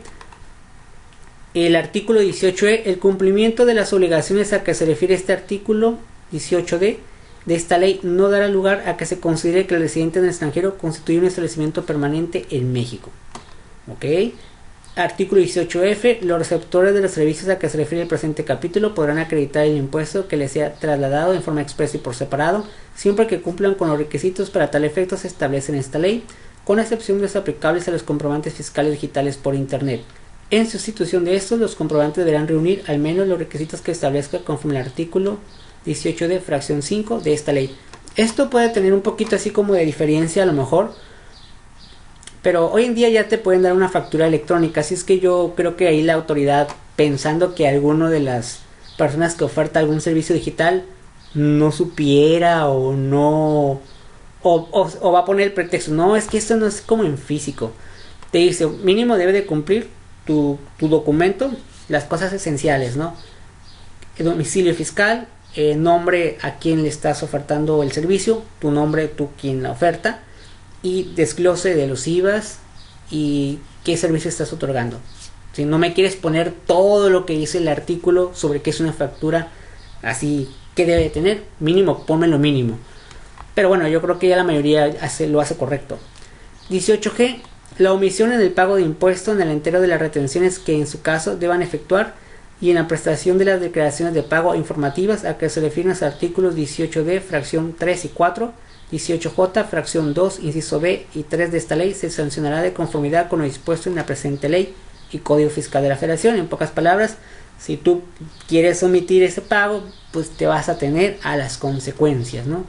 El artículo 18E, el cumplimiento de las obligaciones a que se refiere este artículo 18D de esta ley no dará lugar a que se considere que el residente en el extranjero constituye un establecimiento permanente en México. ¿Ok? Artículo 18F, los receptores de los servicios a que se refiere el presente capítulo podrán acreditar el impuesto que les sea trasladado en forma expresa y por separado, siempre que cumplan con los requisitos para tal efecto se establecen en esta ley, con excepción de los aplicables a los comprobantes fiscales digitales por Internet. En sustitución de estos, los comprobantes deberán reunir al menos los requisitos que establezca conforme al artículo 18 de fracción 5 de esta ley. Esto puede tener un poquito así como de diferencia a lo mejor, pero hoy en día ya te pueden dar una factura electrónica, así es que yo creo que ahí la autoridad, pensando que alguno de las personas que oferta algún servicio digital no supiera o no o va a poner el pretexto, no, es que esto no es como en físico, te dice mínimo debe de cumplir tu documento, las cosas esenciales, ¿no? El domicilio fiscal, nombre a quien le estás ofertando el servicio, tu nombre, tú quien la oferta, y desglose de los IVAs y qué servicio estás otorgando. Si no me quieres poner todo lo que dice el artículo sobre qué es una factura, así que debe tener, mínimo, ponme lo mínimo. Pero bueno, yo creo que ya la mayoría lo hace correcto. 18G, la omisión en el pago de impuestos en el entero de las retenciones que en su caso deban efectuar y en la prestación de las declaraciones de pago informativas a que se refieren los artículos 18D, fracción 3 y 4, 18J, fracción 2, inciso B y 3 de esta ley se sancionará de conformidad con lo dispuesto en la presente ley y Código Fiscal de la Federación. En pocas palabras, si tú quieres omitir ese pago, pues te vas a tener a las consecuencias, ¿no?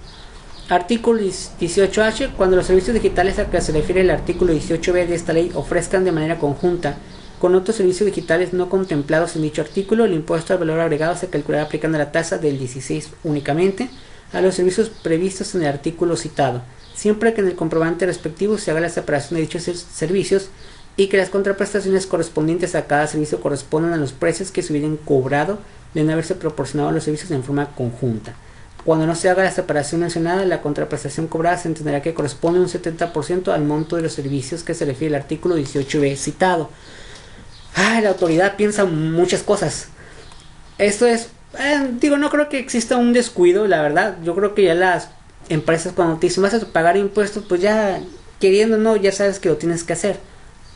Artículo 18H, cuando los servicios digitales a que se refiere el artículo 18B de esta ley ofrezcan de manera conjunta con otros servicios digitales no contemplados en dicho artículo, el impuesto al valor agregado se calculará aplicando la tasa del 16 únicamente. a los servicios previstos en el artículo citado, siempre que en el comprobante respectivo se haga la separación de dichos servicios y que las contraprestaciones correspondientes a cada servicio correspondan a los precios que se hubieran cobrado de no haberse proporcionado los servicios en forma conjunta. Cuando no se haga la separación mencionada, la contraprestación cobrada se entenderá que corresponde un 70% al monto de los servicios que se refiere al artículo 18b citado. La autoridad piensa muchas cosas. Esto es, no creo que exista un descuido, la verdad. Yo creo que ya las empresas, cuando te dicen vas a pagar impuestos, pues ya queriendo o no, ya sabes que lo tienes que hacer.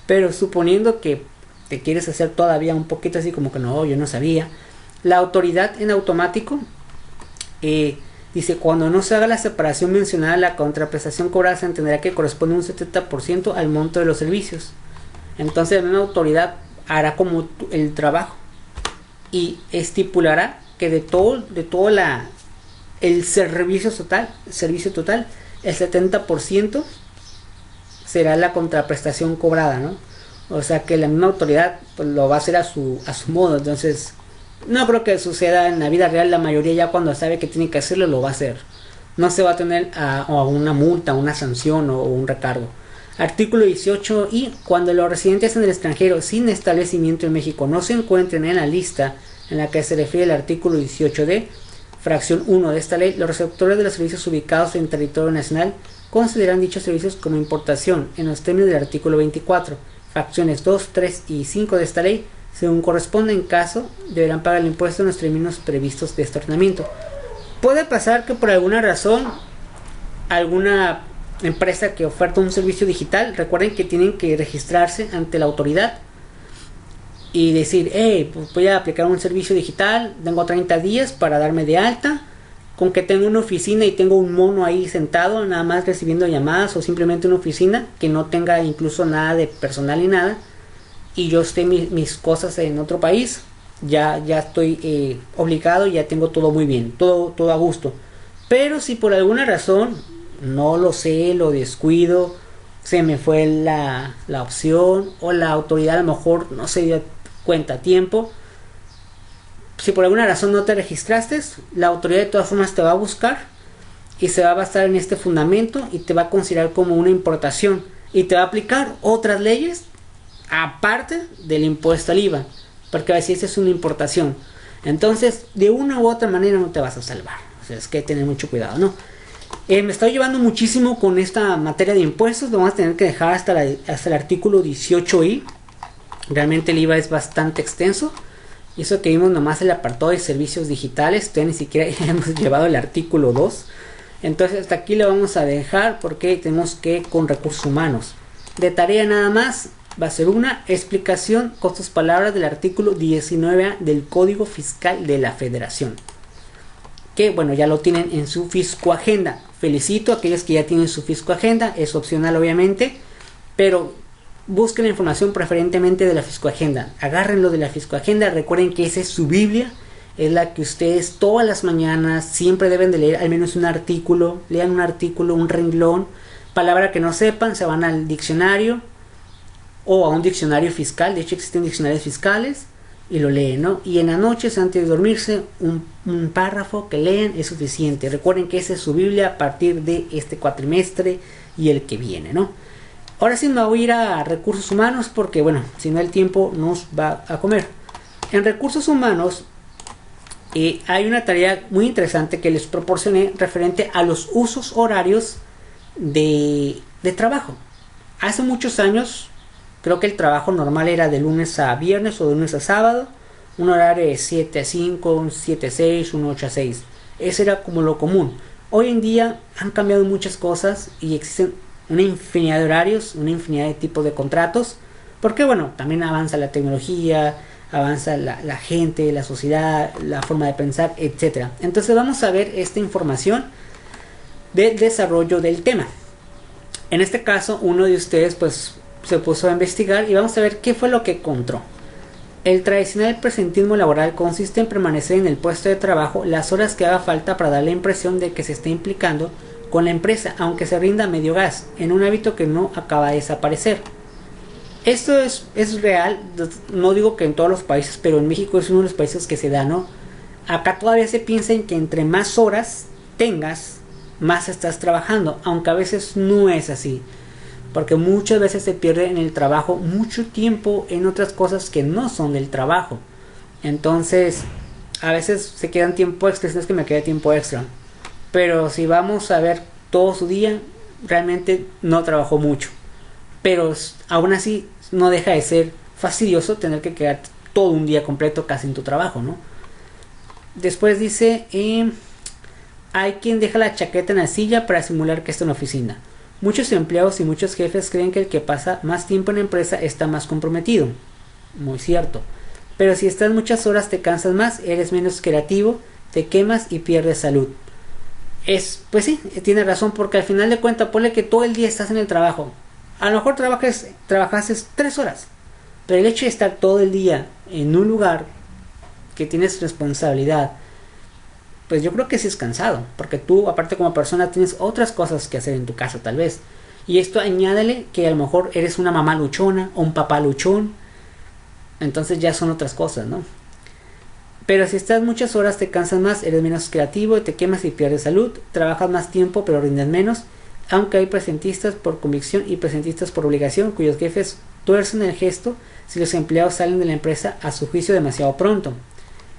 Pero suponiendo que te quieres hacer todavía un poquito así como que no, yo no sabía, la autoridad en automático dice, cuando no se haga la separación mencionada, la contraprestación cobrada se entenderá que corresponde un 70% al monto de los servicios. Entonces una autoridad hará como el trabajo y estipulará que de todo el servicio total, el 70% será la contraprestación cobrada, ¿no? O sea que la misma autoridad pues, lo va a hacer a su modo. Entonces no creo que suceda en la vida real. La mayoría ya cuando sabe que tiene que hacerlo lo va a hacer. No se va a tener a una multa, una sanción o un recargo. Artículo 18 y cuando los residentes en el extranjero sin establecimiento en México no se encuentren en la lista en la que se refiere el artículo 18d, fracción 1 de esta ley, los receptores de los servicios ubicados en territorio nacional consideran dichos servicios como importación en los términos del artículo 24, fracciones 2, 3 y 5 de esta ley. Según corresponde en caso, deberán pagar el impuesto en los términos previstos de este ordenamiento. Puede pasar que por alguna razón alguna empresa que oferta un servicio digital, recuerden que tienen que registrarse ante la autoridad y decir, pues voy a aplicar un servicio digital, tengo 30 días para darme de alta, con que tengo una oficina y tengo un mono ahí sentado, nada más recibiendo llamadas, o simplemente una oficina que no tenga incluso nada de personal ni nada, y yo esté mis cosas en otro país, ya estoy obligado y ya tengo todo muy bien, todo a gusto. Pero si por alguna razón no lo sé, lo descuido, se me fue la opción, o la autoridad a lo mejor no se dio cuenta a tiempo, si por alguna razón no te registraste, la autoridad de todas formas te va a buscar y se va a basar en este fundamento y te va a considerar como una importación y te va a aplicar otras leyes aparte del impuesto al IVA, porque a veces es una importación. Entonces de una u otra manera no te vas a salvar. O sea, es que hay que tener mucho cuidado, ¿no? Me estoy llevando muchísimo con esta materia de impuestos. Lo vamos a tener que dejar hasta el artículo 18i. Realmente el IVA es bastante extenso. Y eso que vimos nomás el apartado de servicios digitales. Todavía ni siquiera hemos llevado el artículo 2. Entonces hasta aquí lo vamos a dejar porque tenemos que con recursos humanos. De tarea nada más va a ser una explicación con sus palabras del artículo 19A del Código Fiscal de la Federación. Que bueno, ya lo tienen en su Fiscoagenda. Felicito a aquellos que ya tienen su Fiscoagenda. Es opcional obviamente, pero busquen la información preferentemente de la Fiscoagenda. Agárrenlo de la Fiscoagenda. Recuerden que esa es su Biblia. Es la que ustedes todas las mañanas siempre deben de leer al menos un artículo. Lean un artículo, un renglón. Palabra que no sepan, se van al diccionario o a un diccionario fiscal. De hecho existen diccionarios fiscales y lo leen, ¿no? Y en las noches antes de dormirse un párrafo que leen es suficiente. Recuerden que esa es su Biblia a partir de este cuatrimestre y el que viene, ¿no? Ahora sí me voy a ir a recursos humanos porque bueno, si no el tiempo nos va a comer. En recursos humanos hay una tarea muy interesante que les proporcioné referente a los usos horarios de trabajo. Hace muchos años creo que el trabajo normal era de lunes a viernes o de lunes a sábado. Un horario de 7 a 5, un 7 a 6, un 8 a 6. Ese era como lo común. Hoy en día han cambiado muchas cosas y existen una infinidad de horarios, una infinidad de tipos de contratos. Porque bueno, también avanza la tecnología, avanza la gente, la sociedad, la forma de pensar, etc. Entonces vamos a ver esta información del desarrollo del tema. En este caso, uno de ustedes pues se puso a investigar y vamos a ver qué fue lo que encontró. El tradicional presentismo laboral consiste en permanecer en el puesto de trabajo las horas que haga falta para dar la impresión de que se está implicando con la empresa, aunque se rinda a medio gas, en un hábito que no acaba de desaparecer. Esto es real, no digo que en todos los países, pero en México es uno de los países que se da, ¿no? Acá todavía se piensa en que entre más horas tengas, más estás trabajando, aunque a veces no es así, porque muchas veces se pierde en el trabajo mucho tiempo en otras cosas que no son del trabajo. Entonces a veces se quedan tiempo extra, no es que me quede tiempo extra, pero si vamos a ver todo su día, realmente no trabajó mucho, pero aún así no deja de ser fastidioso tener que quedar todo un día completo casi en tu trabajo, ¿no? Después dice, hay quien deja la chaqueta en la silla para simular que está en la oficina. Muchos empleados y muchos jefes creen que el que pasa más tiempo en la empresa está más comprometido. Muy cierto. Pero si estás muchas horas te cansas más, eres menos creativo, te quemas y pierdes salud. Pues sí, tiene razón, porque al final de cuentas ponle que todo el día estás en el trabajo. A lo mejor trabajaste 3 horas, pero el hecho de estar todo el día en un lugar que tienes responsabilidad, pues yo creo que sí es cansado, porque tú aparte como persona tienes otras cosas que hacer en tu casa tal vez. Y esto añádele que a lo mejor eres una mamá luchona o un papá luchón, entonces ya son otras cosas, ¿no? Pero si estás muchas horas te cansas más, eres menos creativo, te quemas y pierdes salud, trabajas más tiempo pero rindes menos, aunque hay presentistas por convicción y presentistas por obligación cuyos jefes tuercen el gesto si los empleados salen de la empresa a su juicio demasiado pronto.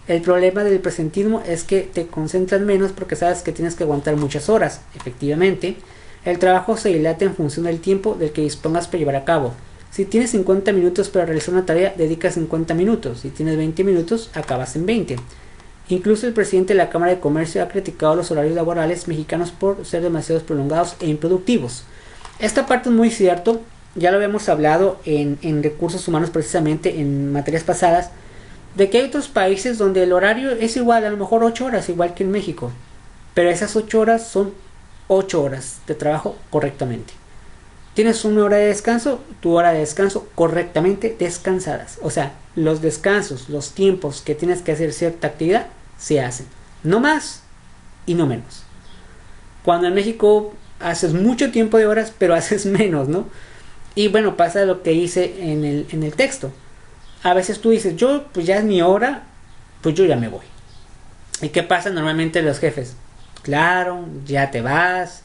El problema del presentismo es que te concentras menos porque sabes que tienes que aguantar muchas horas. Efectivamente, el trabajo se dilata en función del tiempo del que dispongas para llevar a cabo. Si tienes 50 minutos para realizar una tarea, dedicas 50 minutos. Si tienes 20 minutos, acabas en 20. Incluso el presidente de la Cámara de Comercio ha criticado los horarios laborales mexicanos por ser demasiado prolongados e improductivos. Esta parte es muy cierto, ya lo habíamos hablado en recursos humanos precisamente en materias pasadas, de que hay otros países donde el horario es igual, a lo mejor 8 horas, igual que en México, pero esas 8 horas son 8 horas de trabajo correctamente. Tienes una hora de descanso, tu hora de descanso correctamente descansadas. O sea, los descansos, los tiempos que tienes que hacer cierta actividad, se hacen. No más y no menos. Cuando en México haces mucho tiempo de horas, pero haces menos, ¿no? Y bueno, pasa lo que hice en el texto. A veces tú dices, yo pues ya es mi hora, pues yo ya me voy. ¿Y qué pasa normalmente los jefes? Claro, ya te vas,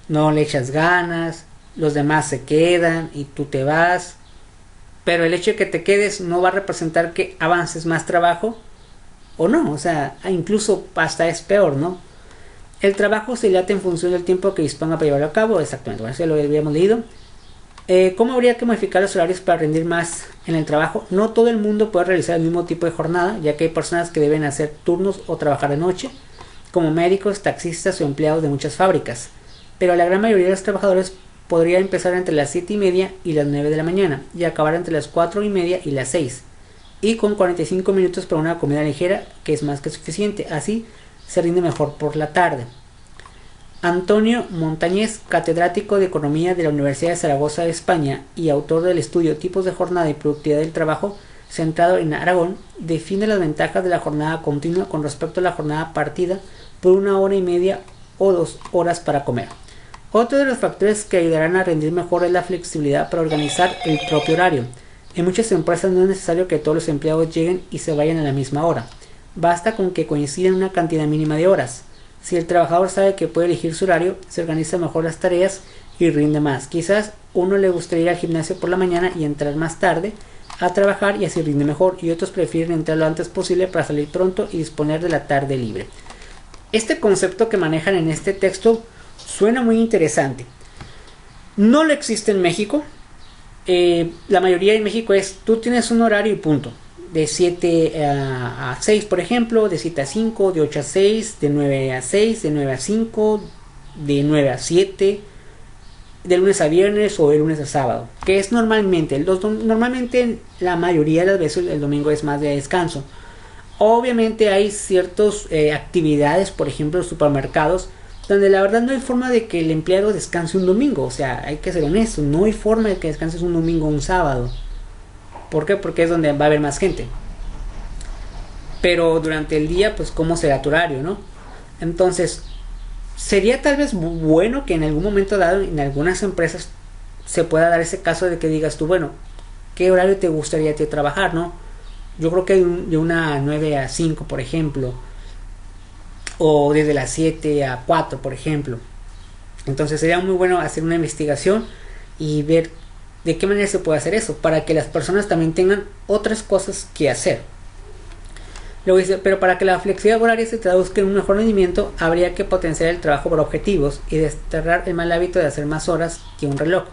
no le echas ganas, los demás se quedan y tú te vas, pero el hecho de que te quedes no va a representar que avances más trabajo o no, o sea, incluso hasta es peor, ¿no? El trabajo se dilata en función del tiempo que disponga para llevarlo a cabo, exactamente, bueno, eso lo habíamos leído. ¿Cómo habría que modificar los horarios para rendir más en el trabajo? No todo el mundo puede realizar el mismo tipo de jornada, ya que hay personas que deben hacer turnos o trabajar de noche, como médicos, taxistas o empleados de muchas fábricas, pero la gran mayoría de los trabajadores podría empezar entre las 7:30 y las 9 de la mañana y acabar entre las 4:30 y las 6, y con 45 minutos para una comida ligera, que es más que suficiente. Así se rinde mejor por la tarde. Antonio Montañez, catedrático de Economía de la Universidad de Zaragoza de España y autor del estudio Tipos de jornada y productividad del trabajo centrado en Aragón, define las ventajas de la jornada continua con respecto a la jornada partida por 1 hora y media o 2 horas para comer. Otro de los factores que ayudarán a rendir mejor es la flexibilidad para organizar el propio horario. En muchas empresas no es necesario que todos los empleados lleguen y se vayan a la misma hora. Basta con que coincidan una cantidad mínima de horas. Si el trabajador sabe que puede elegir su horario, se organiza mejor las tareas y rinde más. Quizás uno le gustaría ir al gimnasio por la mañana y entrar más tarde a trabajar y así rinde mejor, y otros prefieren entrar lo antes posible para salir pronto y disponer de la tarde libre. Este concepto que manejan en este texto suena muy interesante. No lo existe en México. La mayoría en México es, tú tienes un horario y punto. De 7 a 6, por ejemplo, de 7 a 5, de 8 a 6, de 9 a 6, de 9 a 5, de 9 a 7, de lunes a viernes o de lunes a sábado, que es normalmente, normalmente la mayoría de las veces el domingo es más de descanso. Obviamente hay ciertas actividades, por ejemplo los supermercados, donde la verdad no hay forma de que el empleado descanse un domingo. O sea, hay que ser honesto, no hay forma de que descanses un domingo o un sábado. ¿Por qué? Porque es donde va a haber más gente. Pero durante el día, pues cómo será tu horario, ¿no? Entonces, sería tal vez bueno que en algún momento dado, en algunas empresas, se pueda dar ese caso de que digas tú, bueno, ¿qué horario te gustaría a ti trabajar, no? Yo creo que de una 9 a 5, por ejemplo. o desde las 7 a 4, por ejemplo. Entonces sería muy bueno hacer una investigación y ver de qué manera se puede hacer eso, para que las personas también tengan otras cosas que hacer. Luego dice, pero para que la flexibilidad horaria se traduzca en un mejor rendimiento, habría que potenciar el trabajo por objetivos y desterrar el mal hábito de hacer más horas que un reloj.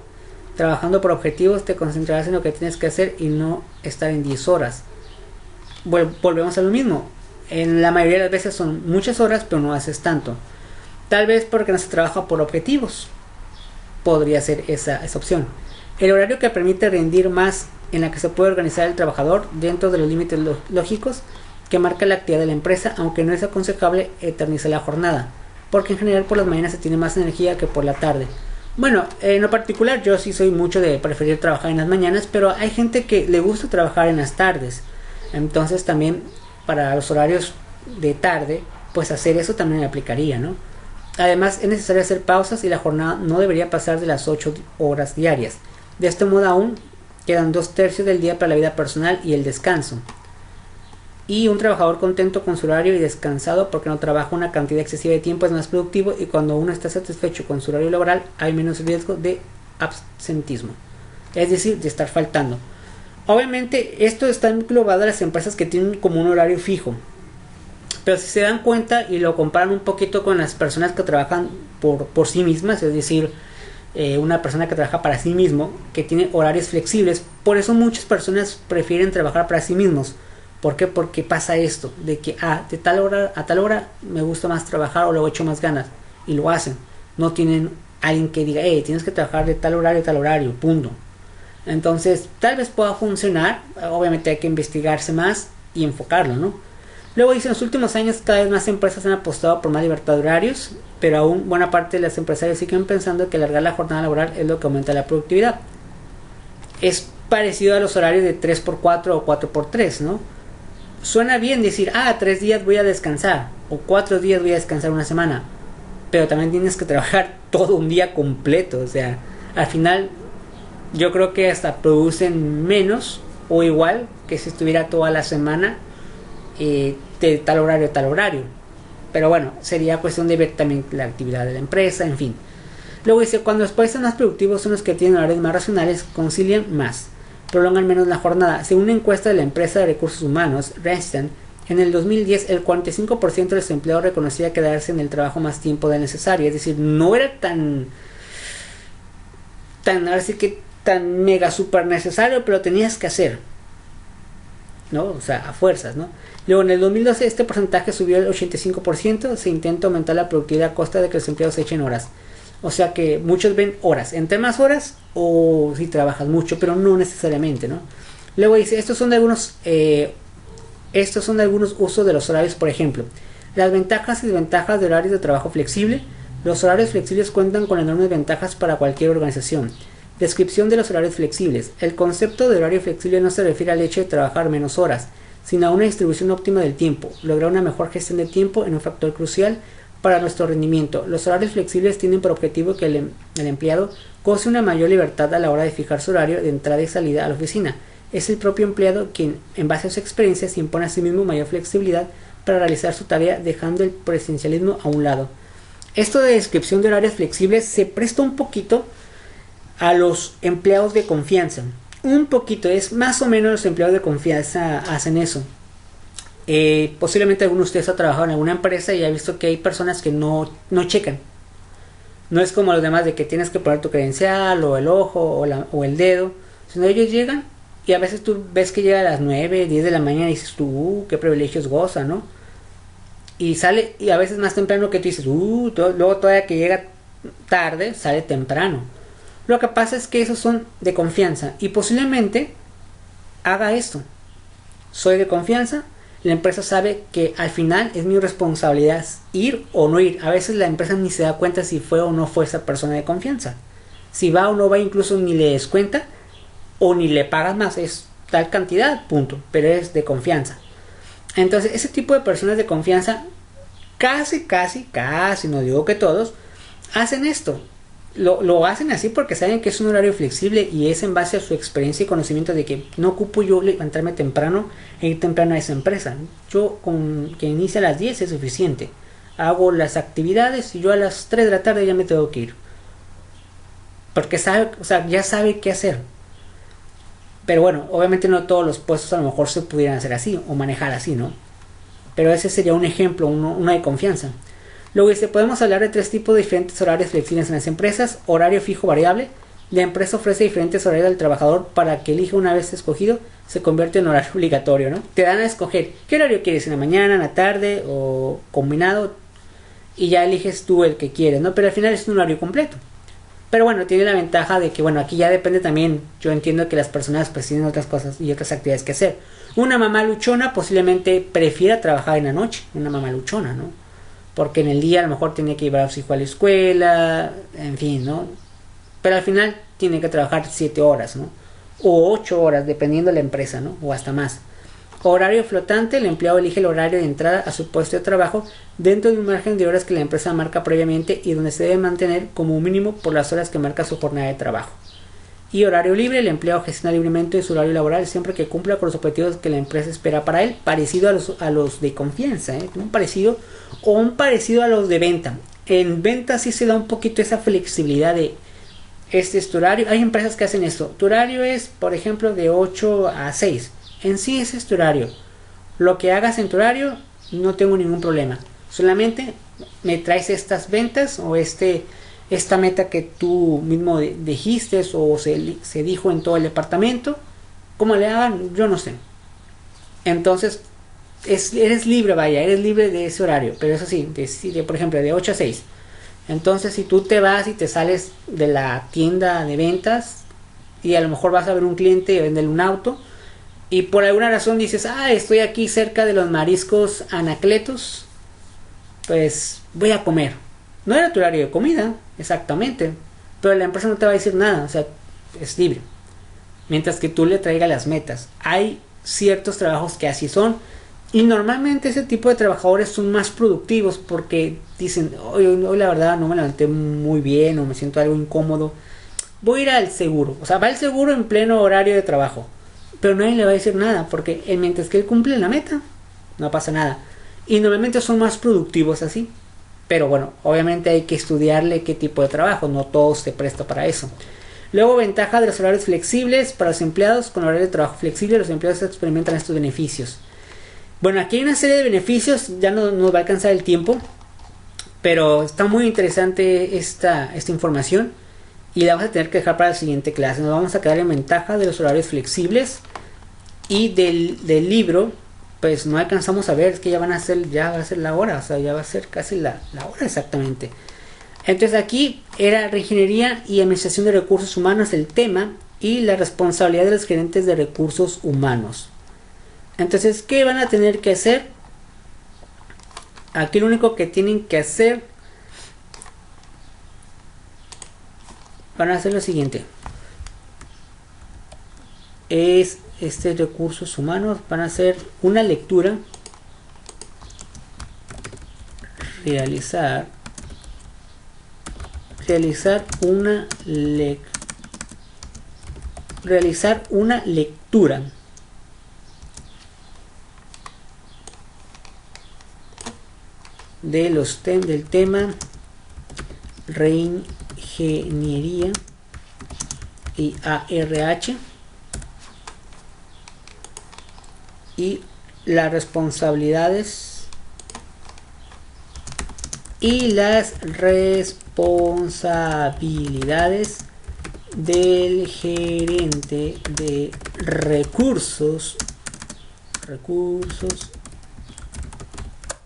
Trabajando por objetivos te concentrarás en lo que tienes que hacer y no estar en 10 horas. Volvemos a lo mismo. En la mayoría de las veces son muchas horas, pero no haces tanto. Tal vez porque no se trabaja por objetivos. Podría ser esa opción. El horario que permite rendir más, en la que se puede organizar el trabajador dentro de los límites lógicos que marca la actividad de la empresa, aunque no es aconsejable eternizar la jornada, porque en general por las mañanas se tiene más energía que por la tarde. Bueno, en lo particular yo sí soy mucho de preferir trabajar en las mañanas, pero hay gente que le gusta trabajar en las tardes. Entonces también para los horarios de tarde, pues hacer eso también aplicaría, ¿no? Además es necesario hacer pausas y la jornada no debería pasar de las 8 horas diarias. De este modo aún quedan 2/3 del día para la vida personal y el descanso. Y un trabajador contento con su horario y descansado porque no trabaja una cantidad excesiva de tiempo es más productivo, y cuando uno está satisfecho con su horario laboral hay menos riesgo de absentismo, es decir, de estar faltando. Obviamente esto está englobado a las empresas que tienen como un horario fijo, pero si se dan cuenta y lo comparan un poquito con las personas que trabajan por sí mismas, es decir, una persona que trabaja para sí mismo, que tiene horarios flexibles, por eso muchas personas prefieren trabajar para sí mismos. ¿Por qué? Porque pasa esto, de que de tal hora a tal hora me gusta más trabajar o le echo más ganas, y lo hacen. No tienen alguien que diga, tienes que trabajar de tal horario, punto. Entonces, tal vez pueda funcionar, obviamente hay que investigarse más y enfocarlo, ¿no? Luego dice, en los últimos años cada vez más empresas han apostado por más libertad de horarios, pero aún buena parte de las empresarios siguen pensando que alargar la jornada laboral es lo que aumenta la productividad. Es parecido a los horarios de 3x4 o 4x3, ¿no? Suena bien decir, 3 días voy a descansar, o 4 días voy a descansar una semana, pero también tienes que trabajar todo un día completo. O sea, al final yo creo que hasta producen menos o igual que si estuviera toda la semana de tal horario a tal horario. Pero bueno, sería cuestión de ver también la actividad de la empresa, en fin. Luego dice, cuando los países más productivos son los que tienen horarios más racionales, concilian más, prolongan menos la jornada. Según una encuesta de la empresa de recursos humanos, Randstad, en el 2010 el 45% de los empleados reconocía quedarse en el trabajo más tiempo del necesario. Es decir, no era tan así que tan mega super necesario, pero tenías que hacer, ¿no? O sea, a fuerzas, ¿no? Luego en el 2012 este porcentaje subió al 85%. Se intenta aumentar la productividad a costa de que los empleados echen horas. O sea que muchos ven horas, entre más horas o si trabajas mucho, pero no necesariamente, ¿no? Luego dice, estos son de algunos usos de los horarios. Por ejemplo, las ventajas y desventajas de horarios de trabajo flexible. Los horarios flexibles cuentan con enormes ventajas para cualquier organización. Descripción de los horarios flexibles. El concepto de horario flexible no se refiere al hecho de trabajar menos horas, sino a una distribución óptima del tiempo. Lograr una mejor gestión del tiempo es un factor crucial para nuestro rendimiento. Los horarios flexibles tienen por objetivo que el empleado goce una mayor libertad a la hora de fijar su horario de entrada y salida a la oficina. Es el propio empleado quien, en base a su experiencia, se impone a sí mismo mayor flexibilidad para realizar su tarea, dejando el presencialismo a un lado. Esto de descripción de horarios flexibles se presta un poquito a los empleados de confianza. Un poquito, es más o menos los empleados de confianza hacen eso. Posiblemente alguno de ustedes ha trabajado en alguna empresa y ha visto que hay personas que no checan. No es como los demás de que tienes que poner tu credencial o el ojo o el dedo, sino ellos llegan y a veces tú ves que llega a las 9, 10 de la mañana y dices tú, qué privilegios goza, ¿no? Y sale, y a veces más temprano que tú dices, luego todavía que llega tarde, sale temprano. Lo que pasa es que esos son de confianza y posiblemente haga esto. Soy de confianza, la empresa sabe que al final es mi responsabilidad ir o no ir. A veces la empresa ni se da cuenta si fue o no fue esa persona de confianza. Si va o no va, incluso ni le descuenta o ni le pagas más, es tal cantidad, punto, pero es de confianza. Entonces ese tipo de personas de confianza casi, no digo que todos, hacen esto. Lo hacen así porque saben que es un horario flexible y es en base a su experiencia y conocimiento de que no ocupo yo levantarme temprano e ir temprano a esa empresa. Yo con que inicie a las 10 es suficiente. hago las actividades y yo a las 3 de la tarde ya me tengo que ir. Porque sabe, o sea, ya sabe qué hacer. Pero bueno, obviamente no todos los puestos a lo mejor se pudieran hacer así o manejar así, ¿no? Pero ese sería un ejemplo, uno de confianza. Luego dice, podemos hablar de 3 tipos de diferentes horarios flexibles en las empresas. Horario fijo variable. La empresa ofrece diferentes horarios al trabajador para que elija una vez escogido, se convierte en horario obligatorio, ¿no? Te dan a escoger qué horario quieres, en la mañana, en la tarde o combinado, y ya eliges tú el que quieres, ¿no? Pero al final es un horario completo. Pero bueno, tiene la ventaja de que, bueno, aquí ya depende también, yo entiendo que las personas pues tienen otras cosas y otras actividades que hacer. Una mamá luchona posiblemente prefiera trabajar en la noche, una mamá luchona, ¿no? Porque en el día a lo mejor tiene que llevar a su hijo a la escuela, en fin, ¿no? Pero al final tiene que trabajar 7 horas, ¿no? O 8 horas, dependiendo de la empresa, ¿no? O hasta más. Horario flotante, el empleado elige el horario de entrada a su puesto de trabajo dentro de un margen de horas que la empresa marca previamente y donde se debe mantener como mínimo por las horas que marca su jornada de trabajo. Y horario libre, el empleado gestiona libremente su horario laboral siempre que cumpla con los objetivos que la empresa espera para él, parecido a los de confianza, ¿eh? Un parecido a los de venta. En venta sí se da un poquito esa flexibilidad de este es tu horario. Hay empresas que hacen esto. Tu horario es, por ejemplo, de 8 a 6. En sí ese es tu horario. Lo que hagas en tu horario no tengo ningún problema. Solamente me traes estas ventas o esta meta que tú mismo dijiste o se dijo en todo el departamento. ¿Cómo le hagan? Yo no sé. Entonces, eres libre, vaya, eres libre de ese horario. Pero eso sí, por ejemplo, de 8 a 6. Entonces, si tú te vas y te sales de la tienda de ventas y a lo mejor vas a ver un cliente y vender un auto y por alguna razón dices, estoy aquí cerca de los mariscos Anacletos, pues voy a comer. No era tu horario de comida, exactamente, pero la empresa no te va a decir nada, o sea, es libre. Mientras que tú le traigas las metas. Hay ciertos trabajos que así son. Y normalmente ese tipo de trabajadores son más productivos porque dicen, hoy la verdad no me levanté muy bien o me siento algo incómodo. Voy a ir al seguro. O sea, va al seguro en pleno horario de trabajo. Pero nadie le va a decir nada porque mientras que él cumple la meta, no pasa nada. Y normalmente son más productivos así. Pero bueno, obviamente hay que estudiarle qué tipo de trabajo. No todo se presta para eso. Luego, ventaja de los horarios flexibles para los empleados. Con horario de trabajo flexible, los empleados experimentan estos beneficios. Bueno, aquí hay una serie de beneficios, ya no nos va a alcanzar el tiempo, pero está muy interesante esta información y la vamos a tener que dejar para la siguiente clase. Nos vamos a quedar en ventaja de los horarios flexibles y del libro, pues no alcanzamos a ver, es que ya va a ser la hora, o sea, ya va a ser casi la hora exactamente. Entonces aquí era reingeniería y administración de recursos humanos el tema y la responsabilidad de los gerentes de recursos humanos. Entonces, ¿qué van a tener que hacer? Aquí lo único que tienen que hacer van a hacer lo siguiente. Es recursos humanos, van a hacer una lectura, realizar una lectura del tema reingeniería y ARH y las responsabilidades del gerente de recursos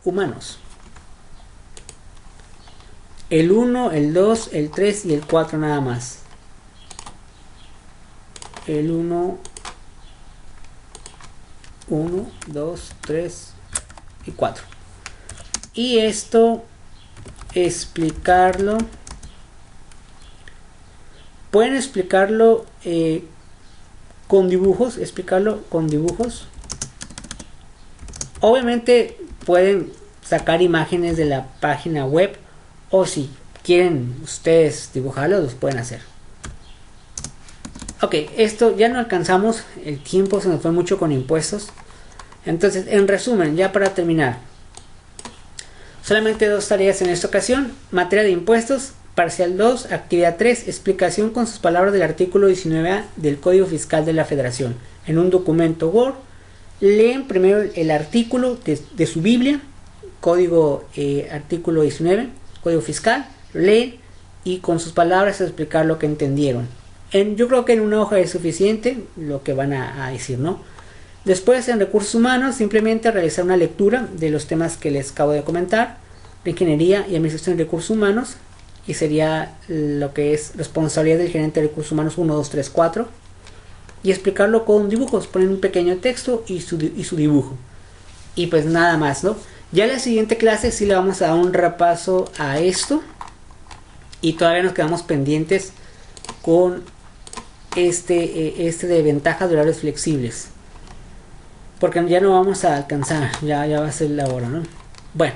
humanos. El 1, el 2, el 3 y el 4 nada más. El 1, 2, 3 y 4. Y esto explicarlo. Pueden explicarlo con dibujos. Obviamente pueden sacar imágenes de la página web. O si quieren ustedes dibujarlo, los pueden hacer. Ok, esto ya no alcanzamos. El tiempo se nos fue mucho con impuestos. Entonces, en resumen, ya para terminar. Solamente 2 tareas en esta ocasión. Materia de impuestos, parcial 2, actividad 3, explicación con sus palabras del artículo 19A del Código Fiscal de la Federación. En un documento Word, leen primero el artículo de su Biblia, código artículo 19, Código Fiscal, lo leen y con sus palabras explicar lo que entendieron. Yo creo que en una hoja es suficiente lo que van a decir, ¿no? Después, en recursos humanos, simplemente realizar una lectura de los temas que les acabo de comentar, de ingeniería y administración de recursos humanos, y sería lo que es responsabilidad del gerente de recursos humanos 1, 2, 3, 4, y explicarlo con dibujos, poner un pequeño texto y su dibujo. Y pues nada más, ¿no? Ya en la siguiente clase sí le vamos a dar un repaso a esto, y todavía nos quedamos pendientes con este de ventajas de horarios flexibles, porque ya no vamos a alcanzar, ya va a ser la hora, ¿no? Bueno,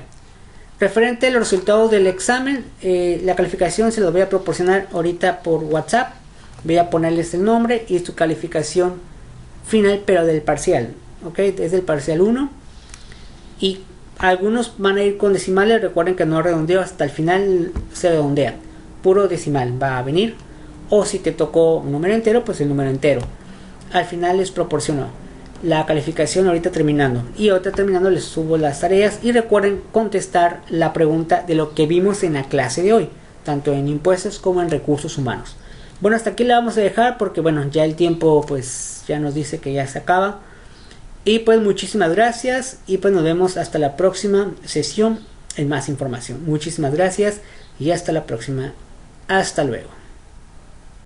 referente a los resultados del examen, la calificación se los voy a proporcionar ahorita por WhatsApp. Voy a ponerles el nombre y su calificación final, pero del parcial, ¿ok? Es del parcial 1, y algunos van a ir con decimales. Recuerden que no redondeo, hasta el final se redondea, puro decimal va a venir, o si te tocó un número entero, pues el número entero. Al final les proporciono la calificación ahorita terminando, y ahorita terminando les subo las tareas, y recuerden contestar la pregunta de lo que vimos en la clase de hoy, tanto en impuestos como en recursos humanos. Bueno, hasta aquí la vamos a dejar porque bueno, ya el tiempo pues ya nos dice que ya se acaba, y pues muchísimas gracias, y pues nos vemos hasta la próxima sesión en más información. Muchísimas gracias y hasta la próxima. Hasta luego.